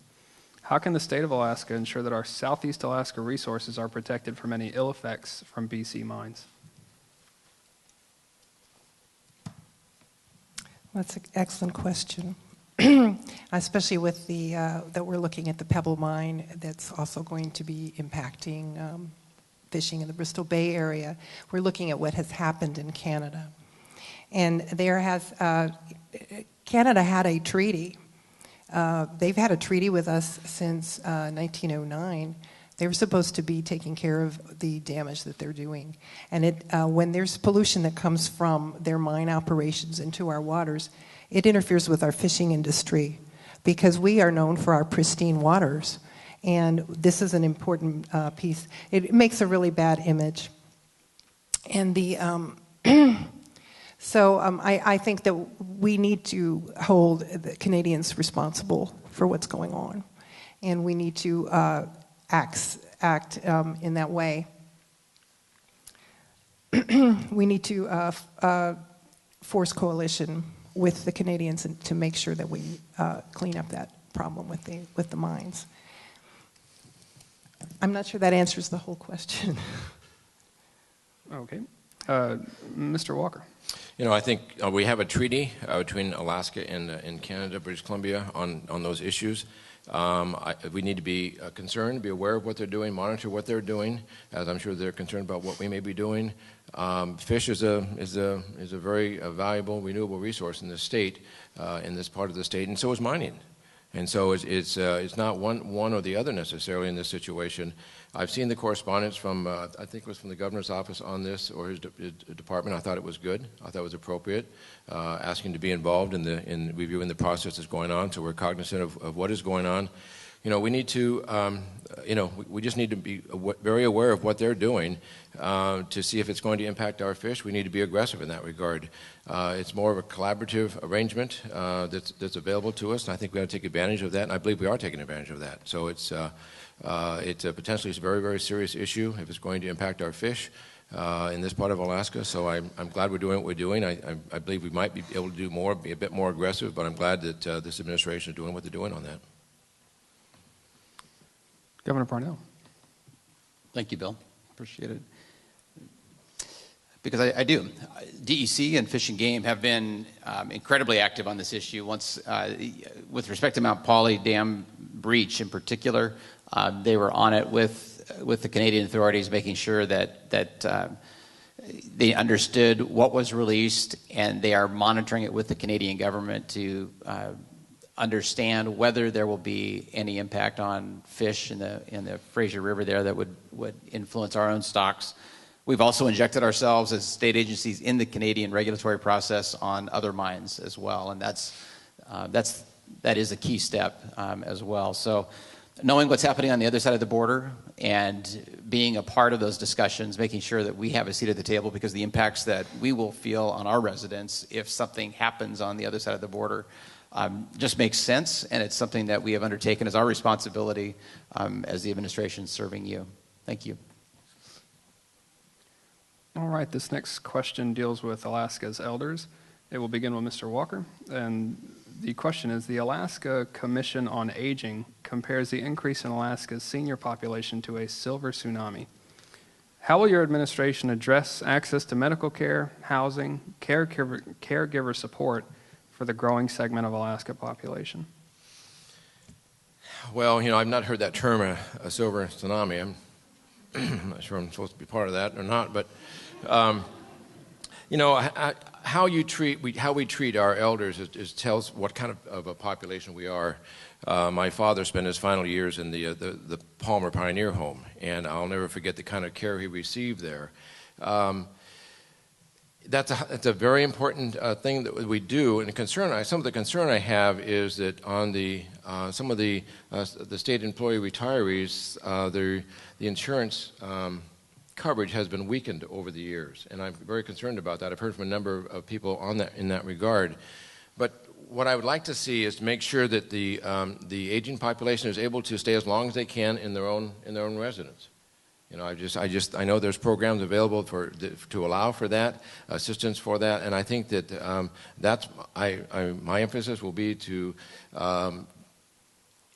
How can the state of Alaska ensure that our Southeast Alaska resources are protected from any ill effects from BC mines? That's an excellent question, especially with the that we're looking at the Pebble mine that's also going to be impacting fishing in the Bristol Bay area. We're looking at what has happened in Canada. And there has, Canada had a treaty. They've had a treaty with us since 1909. They were supposed to be taking care of the damage that they're doing. And when there's pollution that comes from their mine operations into our waters, it interferes with our fishing industry because we are known for our pristine waters. And this is an important piece. It makes a really bad image. And the I think that we need to hold the Canadians responsible for what's going on, and we need to act in that way. We need to force coalition with the Canadians to make sure that we clean up that problem with the mines. I'm not sure that answers the whole question. Okay. Mr. Walker. You know, I think we have a treaty between Alaska and Canada, British Columbia, on those issues. We need to be concerned, be aware of what they're doing, monitor what they're doing, as I'm sure they're concerned about what we may be doing. Fish is a very valuable, renewable resource in this state, in this part of the state, and so is mining. And so it's not one or the other necessarily in this situation. I've seen the correspondence from, I think it was from the governor's office on this, or his department. I thought it was good. I thought it was appropriate, asking to be involved in reviewing the process that's going on, so we're cognizant of what is going on. You know, we need to, we just need to be very aware of what they're doing to see if it's going to impact our fish. We need to be aggressive in that regard. It's more of a collaborative arrangement that's available to us, and I think we ought to take advantage of that, and I believe we are taking advantage of that. So it's potentially a very, very serious issue if it's going to impact our fish in this part of Alaska. So I'm glad we're doing what we're doing. I believe we might be able to do more, be a bit more aggressive, but I'm glad that this administration is doing what they're doing on that. Governor Parnell. Thank you, Bill. Appreciate it. Because I do. DEC and Fish and Game have been incredibly active on this issue. Once, with respect to Mount Poly Dam breach in particular, they were on it with the Canadian authorities, making sure that they understood what was released, and they are monitoring it with the Canadian government to understand whether there will be any impact on fish in the Fraser River there that would influence our own stocks. We've also injected ourselves as state agencies in the Canadian regulatory process on other mines as well, and that is a key step as well. So knowing what's happening on the other side of the border and being a part of those discussions, making sure that we have a seat at the table, because the impacts that we will feel on our residents if something happens on the other side of the border just makes sense, and it's something that we have undertaken as our responsibility as the administration serving you. Thank you. All right, this next question deals with Alaska's elders. It will begin with Mr. Walker, and the question is, the Alaska Commission on Aging compares the increase in Alaska's senior population to a silver tsunami. How will your administration address access to medical care, housing, caregiver support for the growing segment of Alaska population? Well, I've not heard that term, a silver tsunami. I'm not sure I'm supposed to be part of that or not, but how we treat our elders tells what kind of a population we are. My father spent his final years in the Palmer Pioneer Home, and I'll never forget the kind of care he received there. That's a very important thing that we do. And some of the concern I have is that on some of the state employee retirees, the insurance coverage has been weakened over the years, and I'm very concerned about that. I've heard from a number of people in that regard. But what I would like to see is to make sure that the aging population is able to stay as long as they can in their own residence. I know there's programs available to allow for that, assistance for that, and I think that my emphasis will be to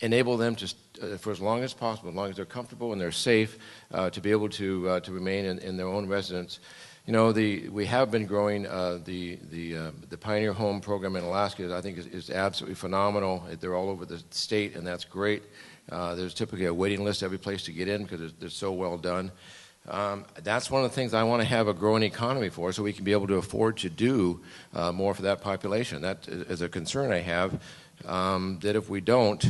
enable them to, for as long as possible, as long as they're comfortable and they're safe, to be able to remain in their own residence. We have been growing the Pioneer Home program in Alaska. I think is absolutely phenomenal. They're all over the state, and that's great. There's typically a waiting list every place to get in because they're so well done. That's one of the things I want to have a growing economy for, so we can be able to afford to do more for that population. That is a concern I have, that if we don't,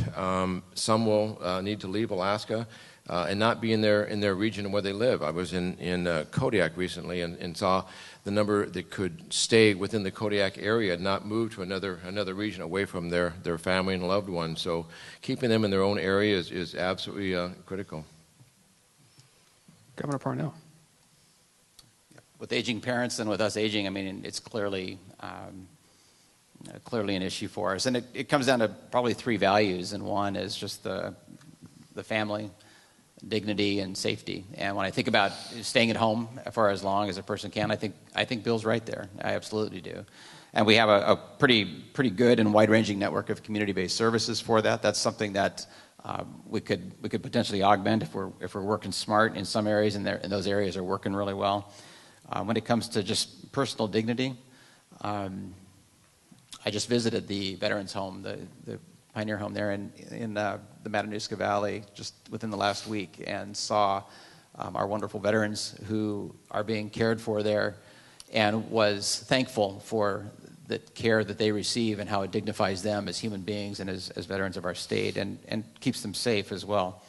some will need to leave Alaska and not be in their region where they live. I was in Kodiak recently and saw the number that could stay within the Kodiak area and not move to another region away from their family and loved ones. So keeping them in their own area is absolutely critical. Governor Parnell. With aging parents and with us aging, I mean, it's clearly an issue for us. And it comes down to probably three values, and one is just the family, dignity, and safety. And when I think about staying at home for as long as a person can, I think Bill's right there. I absolutely do. And we have a pretty good and wide-ranging network of community-based services for that. That's something that we could potentially augment if we're working smart in some areas, and those areas are working really well. When it comes to just personal dignity, I just visited the Veterans Home, the Pioneer Home there in the Matanuska Valley just within the last week, and saw our wonderful veterans who are being cared for there, and was thankful for the care that they receive and how it dignifies them as human beings and as veterans of our state, and keeps them safe as well.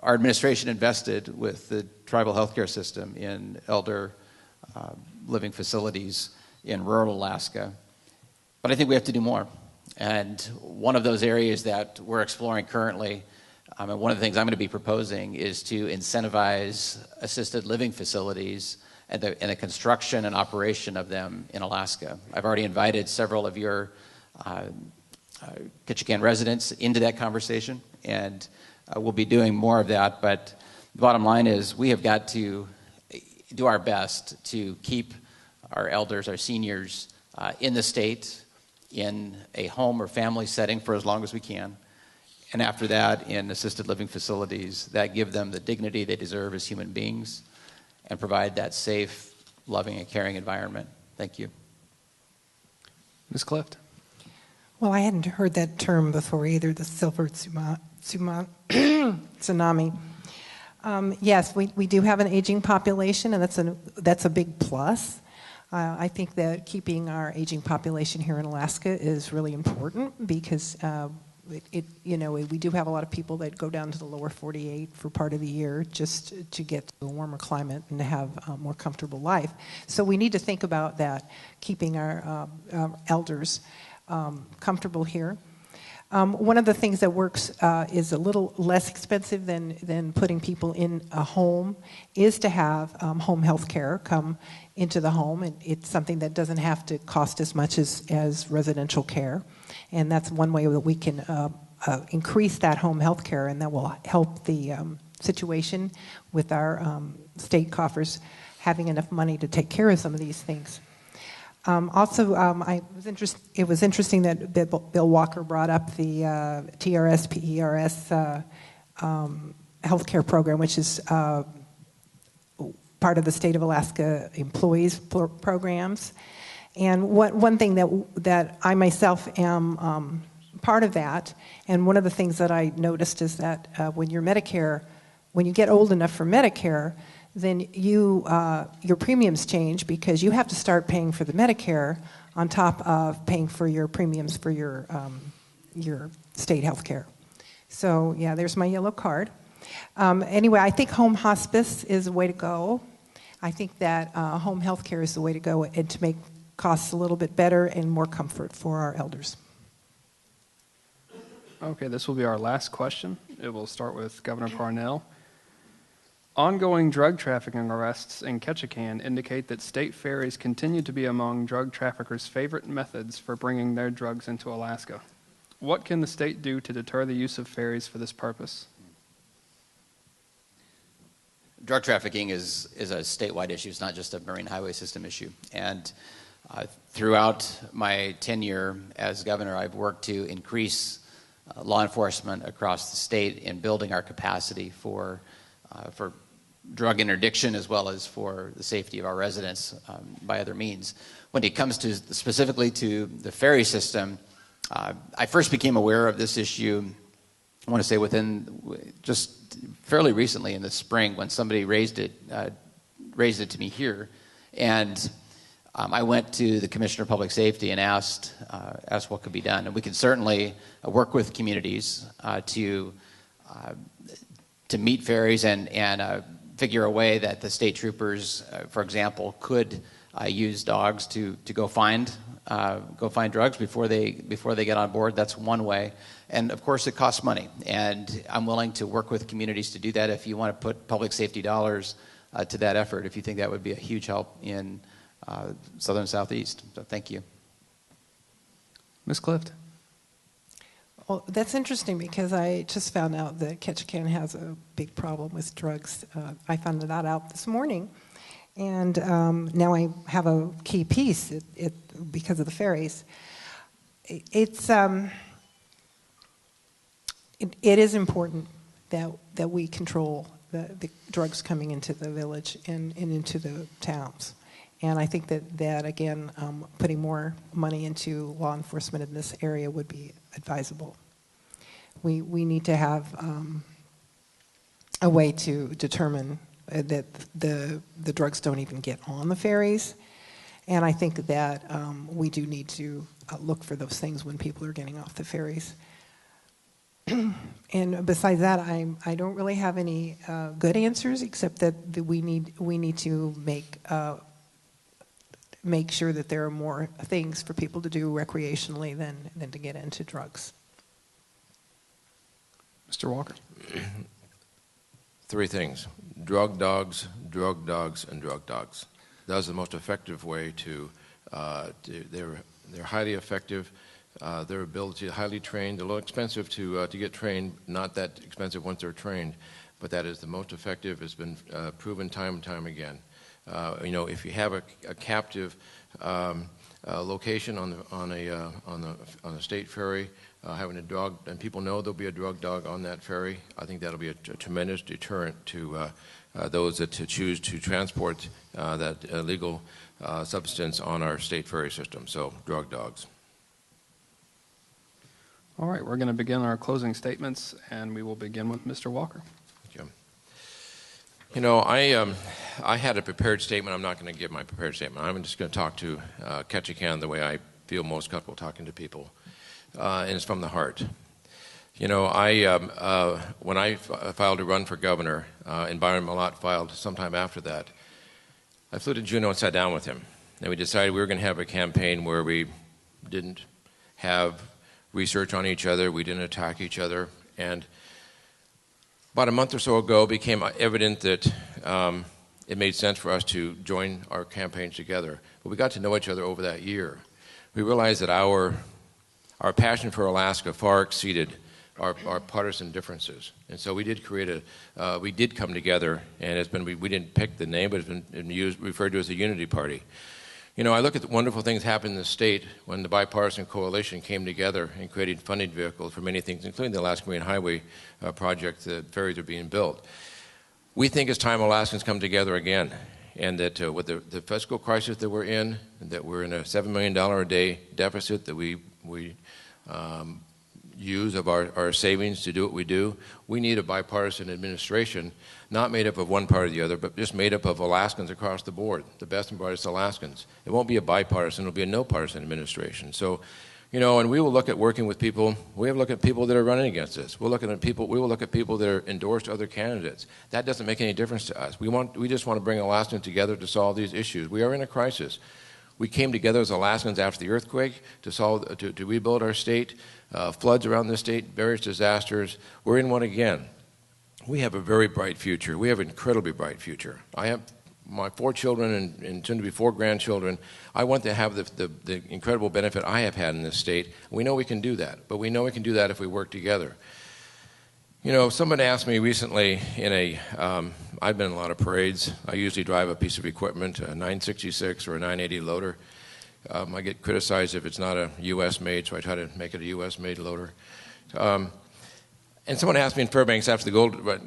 Our administration invested with the tribal healthcare system in elder living facilities in rural Alaska, but I think we have to do more. And one of those areas that we're exploring currently, and one of the things I'm going to be proposing, is to incentivize assisted living facilities and the construction and operation of them in Alaska. I've already invited several of your Ketchikan residents into that conversation, and we'll be doing more of that. But the bottom line is we have got to do our best to keep our elders, our seniors, in the state, in a home or family setting for as long as we can, and after that in assisted living facilities that give them the dignity they deserve as human beings and provide that safe, loving, and caring environment. Thank you. Ms. Clift. Well, I hadn't heard that term before either, the silver tsunami. Yes, we do have an aging population, and that's a big plus. I think that keeping our aging population here in Alaska is really important because we do have a lot of people that go down to the lower 48 for part of the year just to get to a warmer climate and to have a more comfortable life. So we need to think about that, keeping our elders comfortable here. One of the things that works is a little less expensive than putting people in a home is to have home health care come into the home. And it's something that doesn't have to cost as much as residential care. And that's one way that we can increase that home health care, and that will help the situation with our state coffers having enough money to take care of some of these things. It was interesting that Bill Walker brought up the TRS, PERS healthcare program, which is part of the state of Alaska employees programs. And one thing that I myself am part of that, and one of the things that I noticed is that when you get old enough for Medicare, then your premiums change because you have to start paying for the Medicare on top of paying for your premiums for your state health care. So yeah, there's my yellow card. Anyway, I think home hospice is a way to go. I think that home health care is the way to go, and to make costs a little bit better and more comfort for our elders. Okay, this will be our last question. It will start with Governor Parnell. Ongoing drug trafficking arrests in Ketchikan indicate that state ferries continue to be among drug traffickers' favorite methods for bringing their drugs into Alaska. What can the state do to deter the use of ferries for this purpose? Drug trafficking is a statewide issue. It's not just a marine highway system issue. And throughout my tenure as governor, I've worked to increase law enforcement across the state in building our capacity for drug interdiction as well as for the safety of our residents by other means. When it comes to specifically to the ferry system, I first became aware of this issue, I want to say within just fairly recently in the spring when somebody raised it to me here. And I went to the Commissioner of Public Safety and asked what could be done. And we can certainly work with communities to meet ferries and figure a way that the state troopers, for example, could use dogs to go find drugs before they get on board. That's one way. And of course, it costs money. And I'm willing to work with communities to do that if you want to put public safety dollars to that effort, if you think that would be a huge help in southern southeast. So thank you. Ms. Clift. Well, that's interesting because I just found out that Ketchikan has a big problem with drugs. I found that out this morning. And now I have a key piece because of the ferries. It is important that we control the drugs coming into the village and into the towns. And I think that again, putting more money into law enforcement in this area would be advisable. We need to have a way to determine that the drugs don't even get on the ferries. And I think that we do need to look for those things when people are getting off the ferries. And besides that, I don't really have any good answers, except that we need to make sure that there are more things for people to do recreationally than to get into drugs. Mr. Walker. Three things: drug dogs, and drug dogs. That's the most effective way to. They're highly effective. Their ability, highly trained. They're a little expensive to get trained. Not that expensive once they're trained, but that is the most effective. It's been proven time and time again. If you have a captive location on a state ferry, having a dog, and people know there'll be a drug dog on that ferry, I think that'll be a tremendous deterrent to those that choose to transport that illegal substance on our state ferry system. So, drug dogs. All right, we're going to begin our closing statements, and we will begin with Mr. Walker. Thank you. I had a prepared statement. I'm not going to give my prepared statement. I'm just going to talk to Ketchikan the way I feel most comfortable talking to people, and it's from the heart. You know, when I filed to run for governor, and Byron Malott filed sometime after that, I flew to Juneau and sat down with him. And we decided we were going to have a campaign where we didn't have research on each other, we didn't attack each other. And about a month or so ago, it became evident that it made sense for us to join our campaigns together. But we got to know each other over that year. We realized that our passion for Alaska far exceeded our partisan differences. And so we did we did come together, and we didn't pick the name, but it's been referred to as the Unity Party. You know, I look at the wonderful things happened in the state when the bipartisan coalition came together and created funding vehicles for many things, including the Alaska Marine Highway project. The ferries are being built. We think it's time Alaskans come together again, and that with the fiscal crisis that we're in, that we're in a $7 million a day deficit that we use of our savings to do what we do. We need a bipartisan administration, not made up of one party or the other, but just made up of Alaskans across the board, the best and brightest Alaskans. It won't be a bipartisan, it'll be a no-partisan administration. So, you know, and we will look at working with people. We have looked at people that are running against us. We will look at people that are endorsed other candidates. That doesn't make any difference to us. We just want to bring Alaskans together to solve these issues. We are in a crisis. We came together as Alaskans after the earthquake to rebuild our state, floods around the state, various disasters. We're in one again. We have a very bright future. We have an incredibly bright future. I have my 4 children and soon to be 4 grandchildren. I want to have the incredible benefit I have had in this state. We know we can do that, but we know we can do that if we work together. You know, someone asked me recently I've been in a lot of parades. I usually drive a piece of equipment, a 966 or a 980 loader. I get criticized if it's not a U.S. made, so I try to make it a U.S. made loader. And someone asked me in Fairbanks after the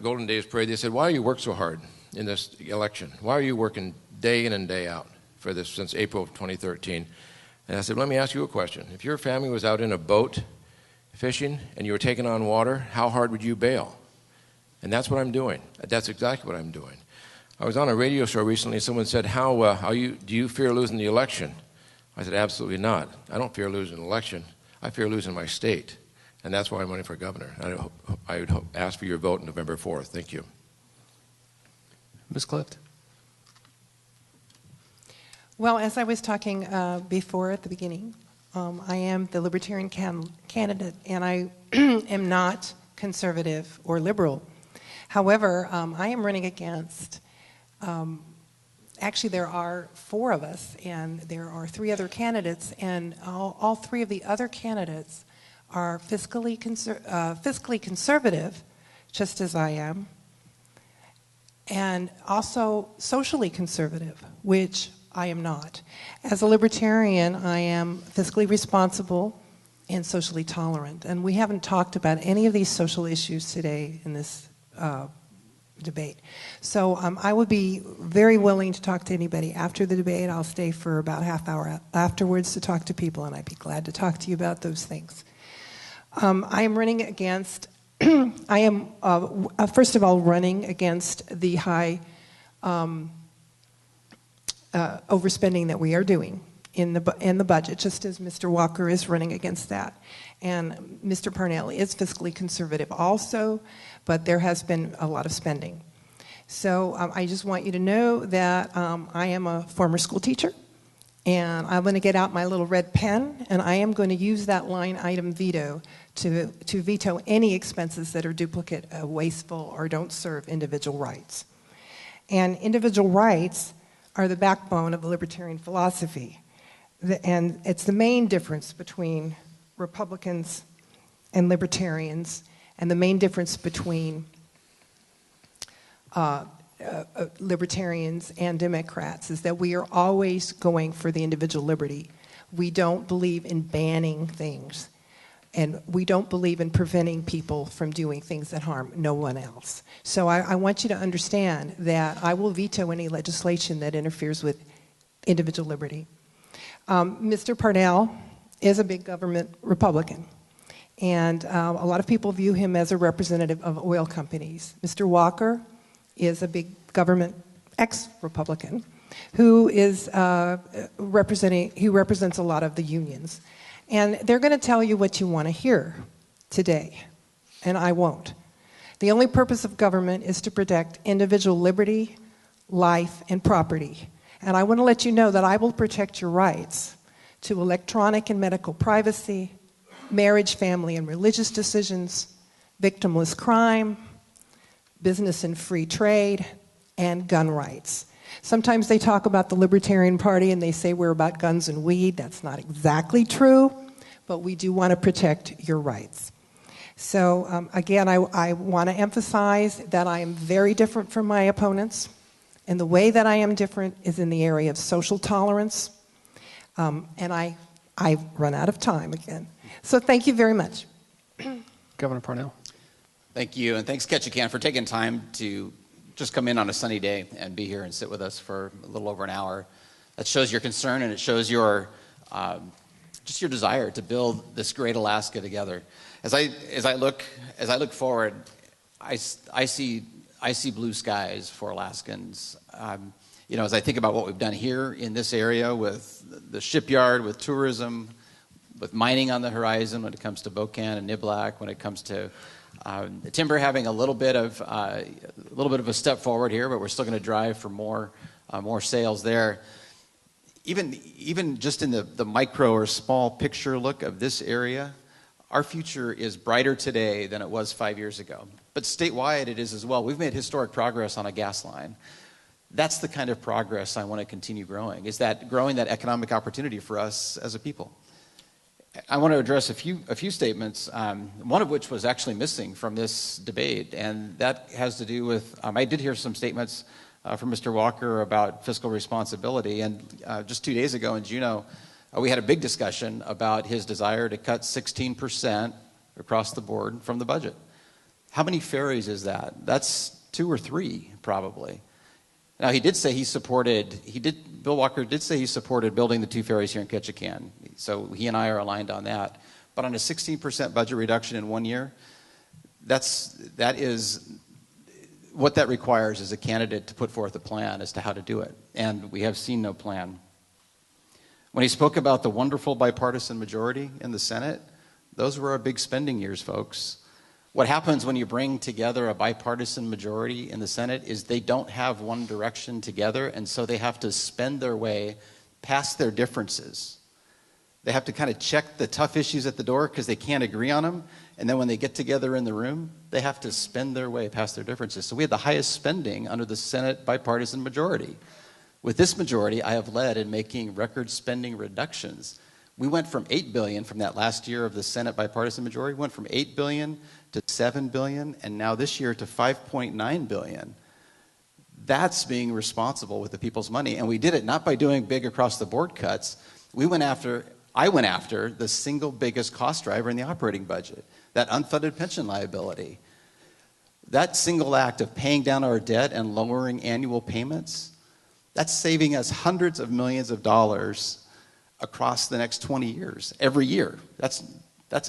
Golden Days Parade, they said, why do you work so hard in this election? Why are you working day in and day out for this since April of 2013? And I said, let me ask you a question. If your family was out in a boat fishing and you were taking on water, how hard would you bail? And that's what I'm doing. That's exactly what I'm doing. I was on a radio show recently. Someone said, do you fear losing the election? I said, absolutely not. I don't fear losing an election. I fear losing my state. And that's why I'm running for governor. I would ask for your vote on November 4th. Thank you. Ms. Clift. Well, as I was talking before at the beginning, I am the Libertarian candidate, and I am not conservative or liberal. However, I am running against, actually there are 4 of us, and there are 3 other candidates, and all 3 of the other candidates are fiscally conservative, just as I am, and also socially conservative, which I am not. As a libertarian, I am fiscally responsible and socially tolerant. And we haven't talked about any of these social issues today in this debate. So I would be very willing to talk to anybody after the debate. I'll stay for about a half hour afterwards to talk to people, and I'd be glad to talk to you about those things. I am running against, I am, first of all, running against the high overspending that we are doing in the budget, just as Mr. Walker is running against that. And Mr. Parnell is fiscally conservative also, but there has been a lot of spending. So I just want you to know that I am a former school teacher, and I'm going to get out my little red pen, and I am going to use that line item veto to veto any expenses that are duplicate, wasteful, or don't serve individual rights. And individual rights are the backbone of the libertarian philosophy. And it's the main difference between Republicans and libertarians, and the main difference between libertarians and Democrats is that we are always going for the individual liberty. We don't believe in banning things, and we don't believe in preventing people from doing things that harm no one else. So I want you to understand that I will veto any legislation that interferes with individual liberty. Mr. Parnell is a big government Republican, and a lot of people view him as a representative of oil companies. Mr. Walker is a big government ex-Republican, who is he represents a lot of the unions. And they're going to tell you what you want to hear today, and I won't. The only purpose of government is to protect individual liberty, life, and property. And I want to let you know that I will protect your rights to electronic and medical privacy, marriage, family, and religious decisions, victimless crime, business and free trade, and gun rights. Sometimes they talk about the Libertarian Party and they say we're about guns and weed. That's not exactly true, but we do want to protect your rights. So again, I want to emphasize that I am very different from my opponents, and the way that I am different is in the area of social tolerance, and I've run out of time again. So thank you very much. Governor Parnell. Thank you, and thanks, Ketchikan, for taking time to just come in on a sunny day and be here and sit with us for a little over an hour. That shows your concern, and it shows your just your desire to build this great Alaska together. As I look forward, I see blue skies for Alaskans. As I think about what we've done here in this area with the shipyard, with tourism, with mining on the horizon, when it comes to Bocan and Niblack, when it comes to the timber having a little bit of a step forward here, but we're still going to drive for more sales there. Even just in the micro or small picture look of this area, our future is brighter today than it was 5 years ago. But statewide it is as well. We've made historic progress on a gas line. That's the kind of progress I want to continue growing, is that growing that economic opportunity for us as a people. I want to address a few statements, one of which was actually missing from this debate, and that has to do with, I did hear some statements from Mr. Walker about fiscal responsibility, and just 2 days ago in Juneau, we had a big discussion about his desire to cut 16% across the board from the budget. How many ferries is that? That's 2 or 3, probably. Now, Bill Walker did say he supported building the 2 ferries here in Ketchikan, so he and I are aligned on that. But on a 16% budget reduction in 1 year, that is what that requires is a candidate to put forth a plan as to how to do it, and we have seen no plan. When he spoke about the wonderful bipartisan majority in the Senate, those were our big spending years, folks. What happens when you bring together a bipartisan majority in the Senate is they don't have one direction together, and so they have to spend their way past their differences. They have to kind of check the tough issues at the door because they can't agree on them, and then when they get together in the room, they have to spend their way past their differences. So we had the highest spending under the Senate bipartisan majority. With this majority, I have led in making record spending reductions. We went from $8 billion from that last year of the Senate bipartisan majority, went from $8 billion to $7 billion, and now this year to $5.9 billion. That's being responsible with the people's money, and we did it not by doing big across-the-board cuts. I went after the single biggest cost driver in the operating budget, that unfunded pension liability. That single act of paying down our debt and lowering annual payments, that's saving us hundreds of millions of dollars across the next 20 years, every year. That's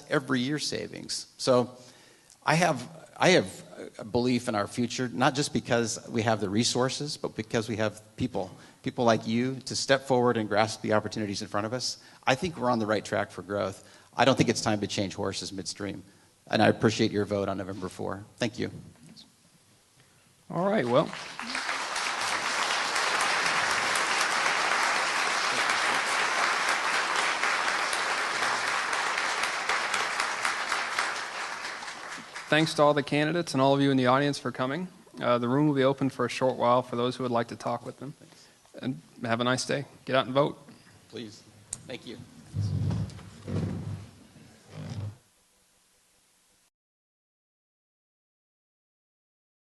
every year savings. So I have a belief in our future, not just because we have the resources, but because we have people like you to step forward and grasp the opportunities in front of us. I think we're on the right track for growth. I don't think it's time to change horses midstream. And I appreciate your vote on November 4. Thank you. All right, well. Thanks to all the candidates and all of you in the audience for coming. The room will be open for a short while for those who would like to talk with them. And have a nice day. Get out and vote. Please. Thank you.